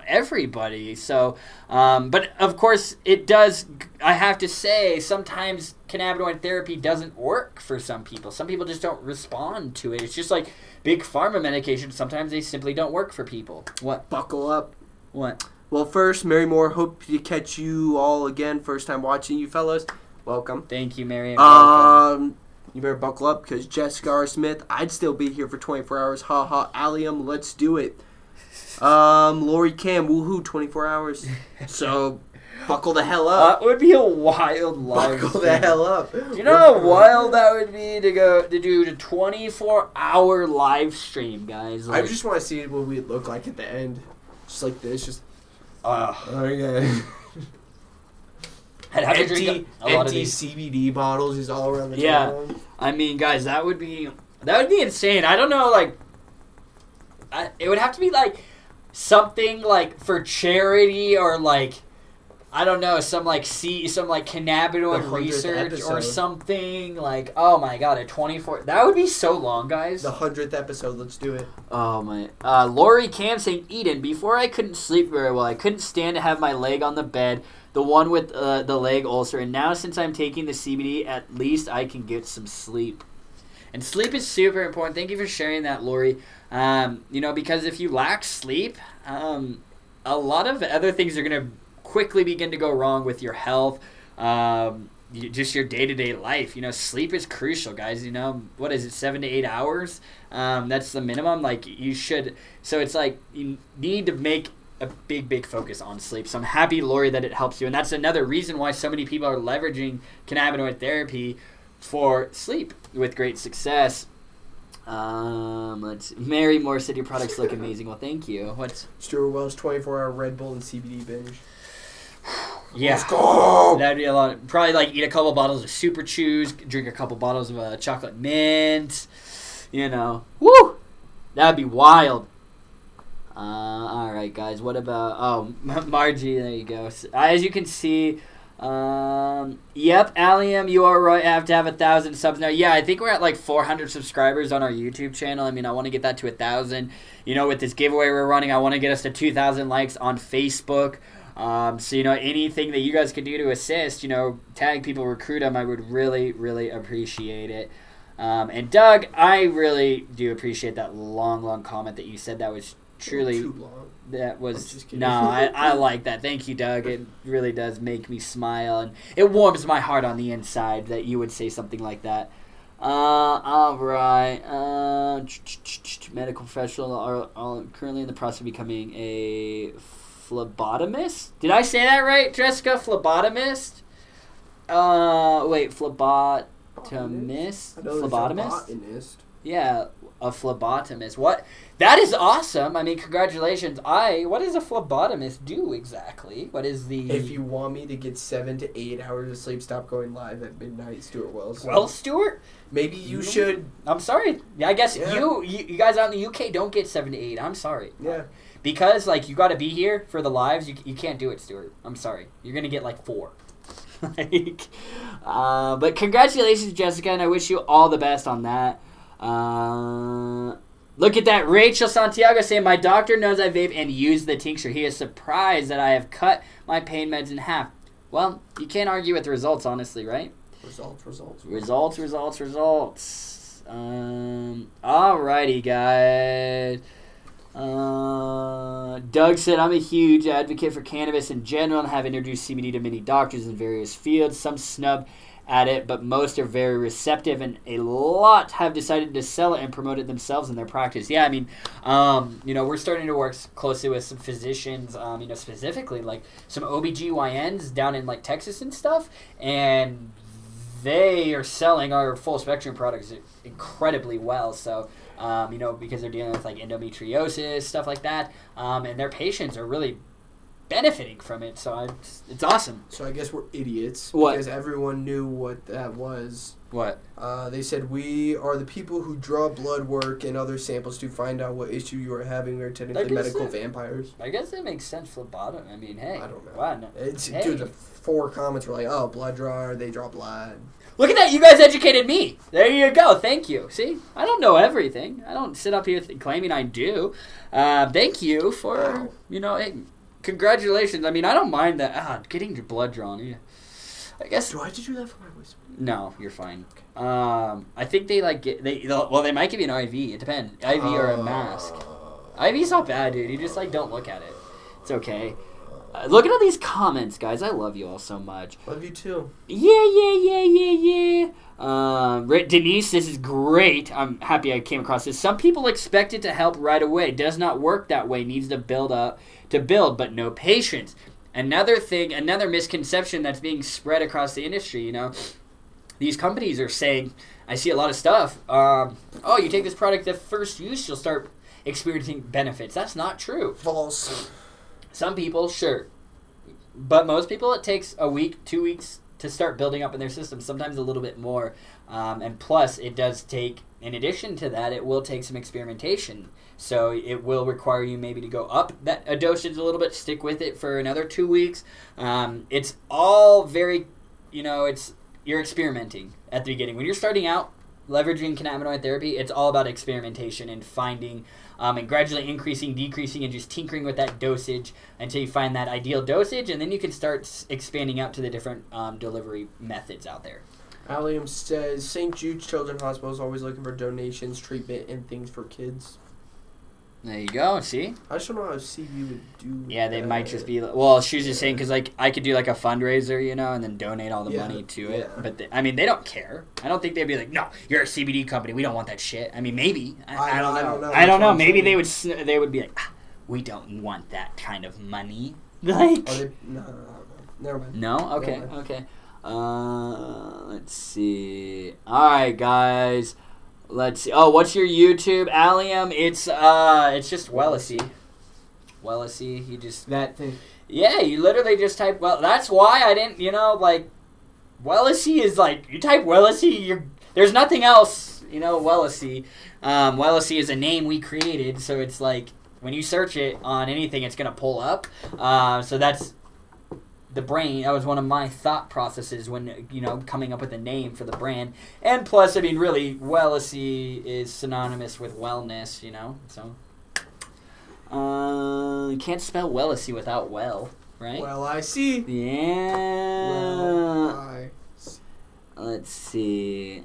everybody. So, but of course it does, I have to say, sometimes cannabinoid therapy doesn't work for some people. Some people just don't respond to it. It's just like big pharma medication. Sometimes they simply don't work for people. What? Buckle up. What? Well, first, Mary Moore, hope to catch you all again. First time watching you fellas. Welcome. Thank you, Mary. Welcome. You better buckle up, because Jessica R. Smith, I'd still be here for 24 hours. Ha ha, Allium, let's do it. Lori Cam, woohoo, 24 hours. So, buckle the hell up. It would be a wild live Buckle the hell up. Do you know how wild that would be to do a 24-hour live stream, guys? I just want to see what we'd look like at the end. Just like this, just... okay. I'd have to drink a lot of empty these. CBD bottles is all around the town. I mean, guys, that would be insane. I don't know, like, it would have to be like something like for charity, or like, I don't know, some cannabinoid research episode. or something. Like, oh my god, a 24. That would be so long, guys. The 100th episode, let's do it. Oh my. Lori Cam saying, Eden, before I couldn't sleep very well. I couldn't stand to have my leg on the bed, the one with the leg ulcer, and now since I'm taking the CBD, at least I can get some sleep. And sleep is super important. Thank you for sharing that, Lori. Because if you lack sleep, a lot of other things are going to quickly begin to go wrong with your health, just your day-to-day life. Sleep is crucial, guys. What is it, 7 to 8 hours? That's the minimum. Like, you should. So it's like you need to make a big focus on sleep. So I'm happy, Lori, that it helps you. And that's another reason why so many people are leveraging cannabinoid therapy for sleep with great success. Mary Moore said your products look amazing. Well, thank you. What's Stuart Wells 24-hour Red Bull and CBD binge. Yeah, let's go. That'd be a lot. Probably like eat a couple bottles of Super Chews, drink a couple bottles of chocolate mint. Woo, that'd be wild. All right, guys. What about Margie? There you go. As you can see, yep, Allium, you are right. I have to have 1,000 subs now. Yeah, I think we're at like 400 subscribers on our YouTube channel. I mean, I want to get that to 1,000. With this giveaway we're running, I want to get us to 2,000 likes on Facebook. So, anything that you guys could do to assist, tag people, recruit them, I would really, really appreciate it. And Doug, I really do appreciate that long comment that you said. That was truly, too long. That was, no, I like that. Thank you, Doug. It really does make me smile, and it warms my heart on the inside that you would say something like that. All right. Medical professional are currently in the process of becoming a phlebotomist. Did I say that right, Jessica? Phlebotomist? Wait, phlebotomist? Phlebotomist? Yeah, a phlebotomist. What? That is awesome. I mean, congratulations. What does a phlebotomist do exactly? What is the... If you want me to get 7 to 8 hours of sleep, stop going live at midnight, Stuart Wells. Well, Stuart? Maybe you should... I'm sorry. I guess you guys out in the UK don't get 7 to 8. I'm sorry. Yeah. Because, you got to be here for the lives. You can't do it, Stuart. I'm sorry. You're going to get, 4. But congratulations, Jessica, and I wish you all the best on that. Look at that. Rachel Santiago saying, my doctor knows I vape and use the tincture. He is surprised that I have cut my pain meds in half. Well, you can't argue with the results, honestly, right? Results. Alrighty, guys. Doug said, I'm a huge advocate for cannabis in general and have introduced CBD to many doctors in various fields. Some snub at it, but most are very receptive, and a lot have decided to sell it and promote it themselves in their practice. Yeah, I mean, we're starting to work closely with some physicians, specifically like some OBGYNs down in like Texas and stuff, and they are selling our full spectrum products incredibly well. So, because they're dealing with like endometriosis, stuff like that, and their patients are really benefiting from it, so it's awesome. So I guess we're idiots. What? Because everyone knew what that was. What? They said we are the people who draw blood work and other samples to find out what issue you are having. We're technically medical vampires. I guess that makes sense for bottom. I mean, hey. I don't know. Why not? Dude, the 4 comments were like, oh, blood drawer, they draw blood. Look at that, you guys educated me. There you go, thank you. See, I don't know everything. I don't sit up here claiming I do. Thank you for, hey, congratulations. I mean, I don't mind that. Getting your blood drawn. Yeah. I guess. Do I have to do that for my voice? No, you're fine. I think they they might give you an IV. It depends. IV or a mask. IV's not bad, dude. You just don't look at it. It's okay. Look at all these comments, guys. I love you all so much. Love you too. Yeah. Denise, this is great. I'm happy I came across this. Some people expect it to help right away. Does not work that way. Needs to build, but no patience. Another misconception that's being spread across the industry, these companies are saying, I see a lot of stuff. You take this product the first use, you'll start experiencing benefits. That's not true. False. Some people, sure. But most people, it takes a week, 2 weeks to start building up in their system, sometimes a little bit more. And plus, it does take, in addition to that, it will take some experimentation. So it will require you maybe to go up a dosage a little bit, stick with it for another 2 weeks. It's all very, you're experimenting at the beginning. When you're starting out, leveraging cannabinoid therapy, it's all about experimentation and finding and gradually increasing, decreasing, and just tinkering with that dosage until you find that ideal dosage, and then you can start expanding out to the different delivery methods out there. Allium says, St. Jude's Children's Hospital is always looking for donations, treatment, and things for kids. There you go, see? I just don't know how CB would do Yeah, they might just be... Well, she was just saying, because I could do a fundraiser, and then donate all the money to it. But, they don't care. I don't think they'd be like, no, you're a CBD company. We don't want that shit. I mean, maybe. I don't know. I don't know. Maybe they would be like, we don't want that kind of money. No, never mind. No? Okay, okay. Let's see. All right, guys. Let's see. Oh, what's your YouTube, Allium? It's just Wellesley. Wellesley. You just that thing. Yeah, you literally just type. Well, that's why I didn't. Wellesley is you type Wellesley. There's nothing else. Wellesley. Wellesley is a name we created, so it's when you search it on anything, it's gonna pull up. So that's. The brain, that was one of my thought processes when, coming up with a name for the brand. And plus, really, Wellesley is synonymous with wellness, so. You can't spell Wellesley without well, right? Well, I see. Yeah. Well, I see. Let's see.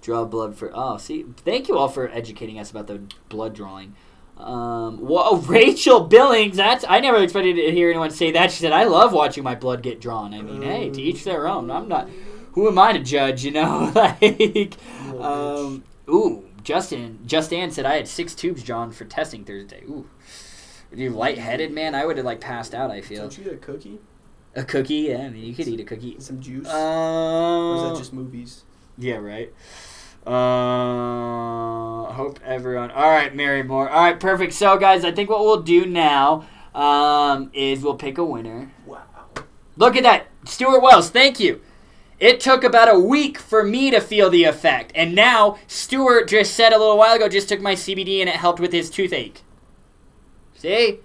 Draw blood for... Oh, see, thank you all for educating us about the blood drawing. Rachel Billings, I never expected to hear anyone say that. She said, I love watching my blood get drawn. I mean, hey, to each their own. I'm not, who am I to judge, Justin said I had 6 tubes drawn for testing Thursday. Ooh. Are you lightheaded, man? I would have passed out, I feel. Don't you get a cookie? A cookie? Yeah, I mean, you could eat a cookie. And some juice? Or is that just movies? Yeah, right. Hope everyone... All right, Mary Moore. All right, perfect. So, guys, I think what we'll do now is we'll pick a winner. Wow. Look at that. Stuart Wells, thank you. It took about a week for me to feel the effect. And now, Stuart just said a little while ago, just took my CBD and it helped with his toothache. See?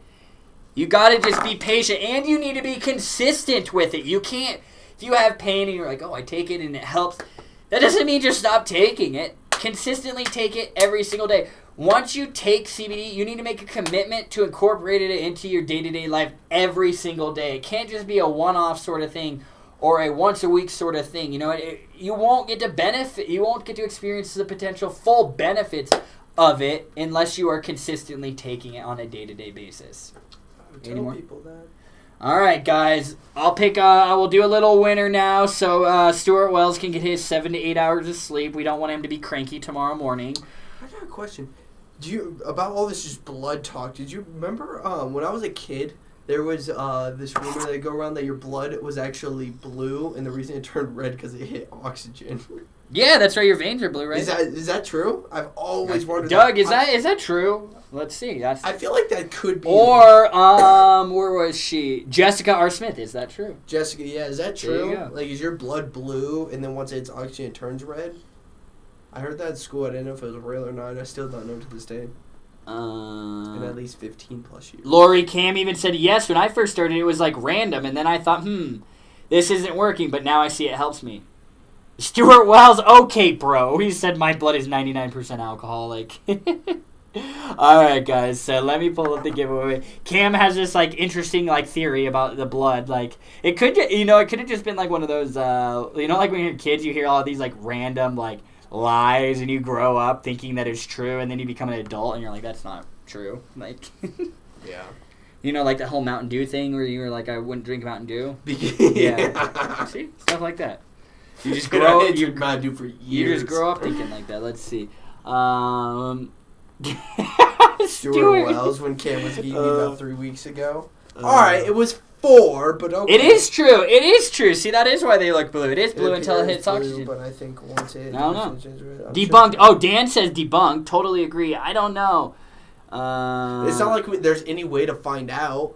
You got to just be patient. And you need to be consistent with it. You can't... If you have pain and you're like, oh, I take it and it helps... That doesn't mean just stop taking it. Consistently take it every single day. Once you take CBD, you need to make a commitment to incorporate it into your day-to-day life every single day. It can't just be a one-off sort of thing or a once-a-week sort of thing. You won't get to benefit. You won't get to experience the potential full benefits of it unless you are consistently taking it on a day-to-day basis. Tell people that. All right, guys. I'll pick. I will do a little winner now, so Stuart Wells can get his 7 to 8 hours of sleep. We don't want him to be cranky tomorrow morning. I got a question. About all this just blood talk? Did you remember when I was a kid? There was this rumor that go around that your blood was actually blue, and the reason it turned red because it hit oxygen. Yeah, that's right. Your veins are blue, right? Is that true? I've always wondered. Doug, is that true? Let's see. I feel like that could be. Or where was she? Jessica R. Smith. Is that true? Jessica, yeah, is that There you true? go. Like, is your blood blue, and then once it hits oxygen, it turns red? I heard that at school. I didn't know if it was real or not. I still don't know to this day. In at least 15 plus years. Lori Cam even said yes. When I first started, it was like random, and then I thought, this isn't working, but now I see it helps me. Stuart Wells, okay, bro. He said my blood is 99% alcoholic. All right, guys. So let me pull up the giveaway. Cam has this like interesting like theory about the blood. Like it could have just been like one of those like when you're kids, you hear all of these like random like lies, and you grow up thinking that it's true, and then you become an adult, and you're like, that's not true. Like, yeah. Like the whole Mountain Dew thing where you were like, I wouldn't drink Mountain Dew. Yeah. See, stuff like that. You just grow. You Mountain Dew for years. You just grow up thinking like that. Let's see. Stuart Wells when Cam was eating me about 3 weeks ago. All right, it was 4, but okay. It is true. It is true. See, that is why they look blue. It is blue until it hits blue, oxygen. But I think once it I don't know. debunked. Debunked. Oh, Dan says debunked. Totally agree. I don't know. It's not like there's any way to find out.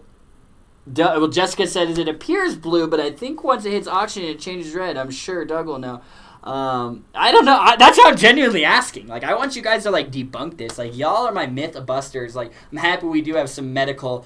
Well, Jessica says it appears blue, but I think once it hits oxygen, it changes red. I'm sure Doug will know. I don't know. That's how I'm genuinely asking. Like, I want you guys to like debunk this. Like, y'all are my myth busters. Like, I'm happy we do have some medical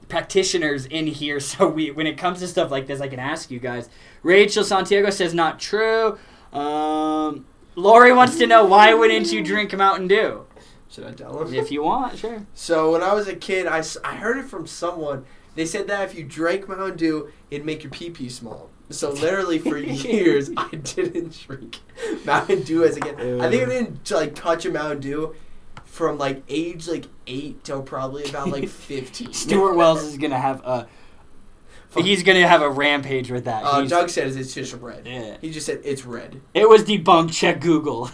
practitioners in here, so when it comes to stuff like this, I can ask you guys. Rachel Santiago says not true. Lori wants to know, why wouldn't you drink Mountain Dew? Should I tell him? If you want, sure. So when I was a kid, I heard it from someone. They said that if you drank Mountain Dew, it'd make your pee-pee small. So literally for years, I didn't drink Mountain Dew as a kid. I think I didn't like touch a Mountain Dew from like age 8 till probably about like 15. Stuart Wells is gonna have he's gonna have a rampage with that. Doug says it's just red. Yeah. He just said it's red. It was debunked. Check Google.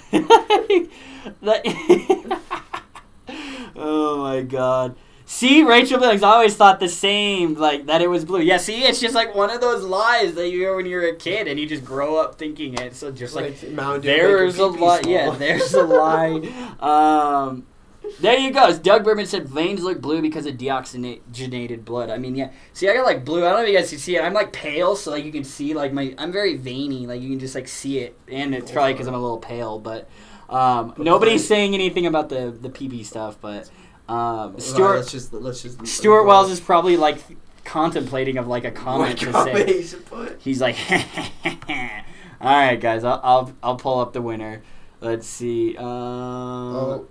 Oh my God. See, Rachel Billings, I always thought the same, like, that it was blue. Yeah, see, it's just like one of those lies that you hear when you're a kid and you just grow up thinking it. So just like there's a lie. Yeah, there's a lie. There you go. Doug Berman said veins look blue because of deoxygenated blood. I mean, yeah. See, I got like blue. I don't know if you guys can see it. I'm like pale, so like you can see like I'm very veiny. Like you can just like see it, and it's probably because I'm a little pale. But nobody's saying anything about the PP stuff. But Stuart, let's just Stuart Wells is probably like contemplating of like a comment to say. He's like, all right, guys, I'll pull up the winner. Let's see. Oh,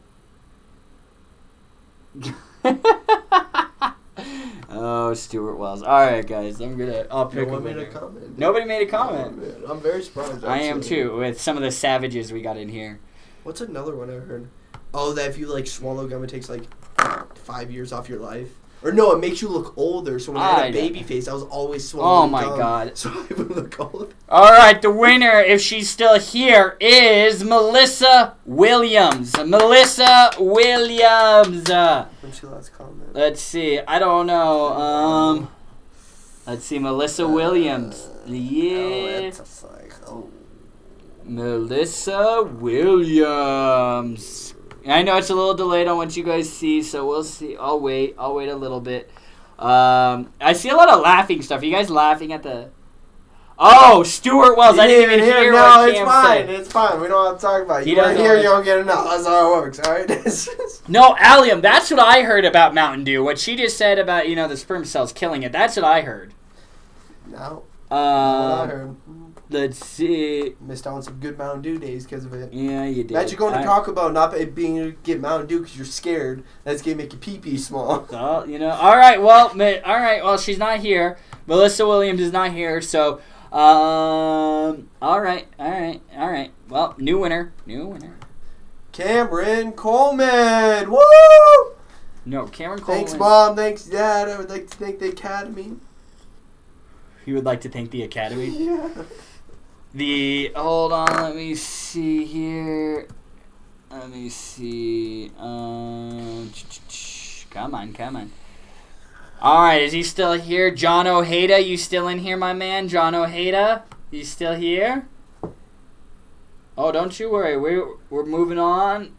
Stuart Wells. All right, guys. I'll pick one made a comment. Nobody made a comment. Oh, I'm very surprised. I am too, with some of the savages we got in here. What's another one I heard? Oh, that if you like swallow gum, it takes like 5 years off your life. Or no, it makes you look older. So when I had a baby face, I was always swallowing gum. Oh my God. So I would look older. All right, the winner, if she's still here, is Melissa Williams. Melissa Williams. When's your last comment? Let's see. I don't know. Let's see. Melissa Williams. Yeah. Melissa Williams. I know it's a little delayed on what you guys see, so we'll see. I'll wait a little bit. I see a lot of laughing stuff. Are you guys laughing at the... Oh, Stuart Wells. I didn't even hear what Cam said. It's fine. We don't have to talk about it. You weren't here, you don't get enough. That's how it works, all right? No, Allium, that's what I heard about Mountain Dew. What she just said about, the sperm cells killing it. That's what I heard. No. What I heard. Let's see. Missed out on some good Mountain Dew days because of it. Yeah, you did. Imagine going to Taco Bell not being able to get Mountain Dew because you're scared. That's going to make your pee-pee small. Well, All right, well, she's not here. Melissa Williams is not here, so... All right. Well, new winner. Cameron Coleman. Woo! No, Cameron Coleman. Thanks, Mom. Thanks, Dad. I would like to thank the Academy. You would like to thank the Academy? Yeah. Hold on, let me see here. Let me see. Come on. All right, is he still here? John Ojeda, you still in here, my man? John Ojeda, you still here? Oh, don't you worry. We're moving on.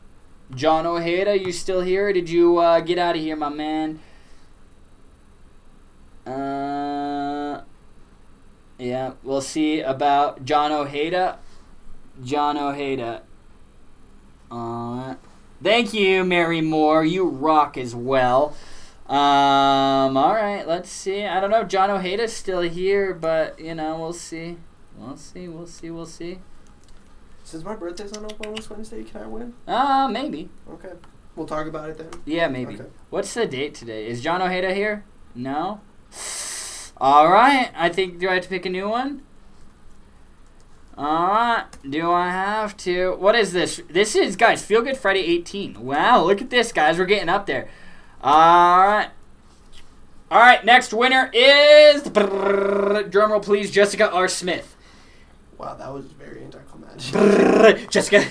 John Ojeda, you still here? Or did you get out of here, my man? Yeah, we'll see about John Ojeda. John Ojeda. Thank you, Mary Moore. You rock as well. All right, let's see. I don't know. John Ojeda's still here, but, we'll see. We'll see. Since my birthday's on Wellness Wednesday, can I win? Maybe. Okay. We'll talk about it then. Yeah, maybe. Okay. What's the date today? Is John Ojeda here? No? All right. Do I have to pick a new one? All right. Do I have to? What is this? This is, guys, Feel Good Friday 18. Wow, look at this, guys. We're getting up there. All right. All right, next winner is, drumroll please, Jessica R. Smith. Wow, that was very anticlimactic. Jessica.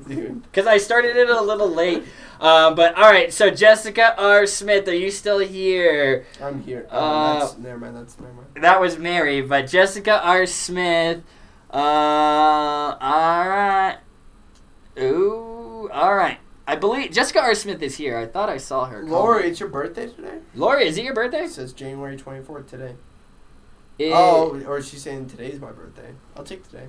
Dude. Because I started it a little late. But, all right, so Jessica R. Smith, are you still here? I'm here. Never mind. That was Mary, but Jessica R. Smith. All right. Ooh, all right. I believe Jessica R. Smith is here. I thought I saw her. Lori, it's your birthday today? Lori, is it your birthday? It says January 24th today. Or she's saying today's my birthday. I'll take today.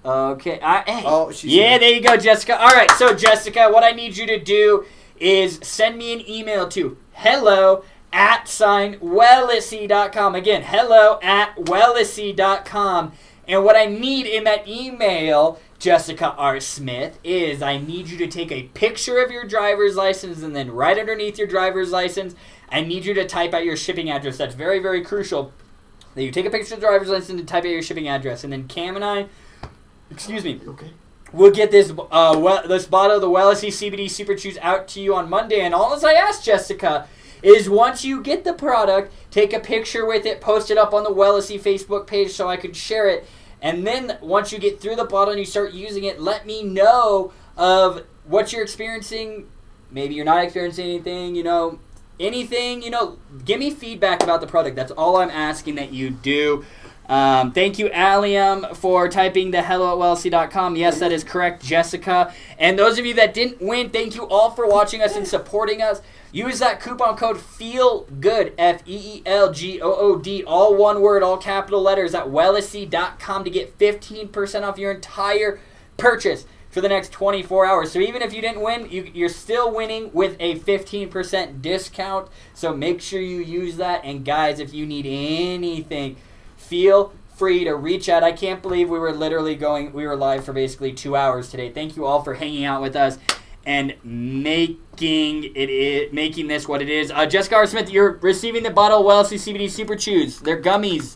Okay. Hey. She's yeah, here. there you go, Jessica. All right, so Jessica, what I need you to do is send me an email to hello@wellisy.com. Again, hello@wellisy.com. And what I need in that email, Jessica R. Smith, is I need you to take a picture of your driver's license, and then right underneath your driver's license, I need you to type out your shipping address. That's very, very crucial that you take a picture of the driver's license and type out your shipping address. And then Cam and I, Okay. we'll get this this bottle of the Wellisy CBD Super Chews out to you on Monday. And all as I ask, Jessica, is once you get the product, take a picture with it, post it up on the Wellisy Facebook page so I could share it. And then once you get through the bottle and you start using it, let me know of what you're experiencing. Maybe you're not experiencing anything, anything, give me feedback about the product. That's all I'm asking that you do. Thank you, Allium, for typing the hello@wellisy.com. Yes, that is correct, Jessica. And those of you that didn't win, thank you all for watching us and supporting us. Use that coupon code FEELGOOD, FEELGOOD, all one word, all capital letters, at wellisy.com to get 15% off your entire purchase for the next 24 hours. So even if you didn't win, you're still winning with a 15% discount. So make sure you use that. And guys, if you need anything, feel free to reach out. I can't believe we were live for basically 2 hours today. Thank you all for hanging out with us and making this what it is. Jessica R. Smith, you're receiving the bottle of Wellisy CBD Super Chews. They're gummies.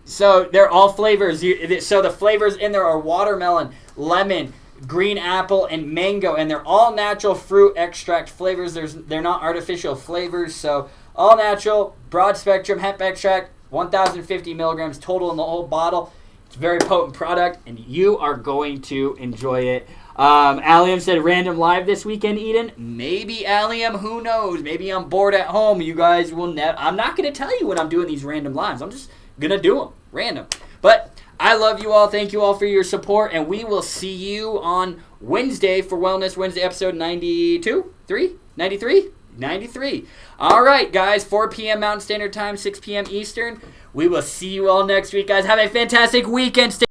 So they're all flavors. So the flavors in there are watermelon, lemon, green apple, and mango, and they're all natural fruit extract flavors. They're not artificial flavors. So all natural, broad spectrum hemp extract, 1,050 milligrams total in the whole bottle. It's a very potent product, and you are going to enjoy it. Allium said random live this weekend, Eden. Maybe, Allium, who knows? Maybe I'm bored at home. You guys will I'm not going to tell you when I'm doing these random lives. I'm just going to do them random. But I love you all. Thank you all for your support, and we will see you on Wednesday for Wellness Wednesday episode 92? 93. All right, guys, 4 p.m. Mountain Standard Time, 6 p.m. Eastern. We will see you all next week, guys. Have a fantastic weekend. Stay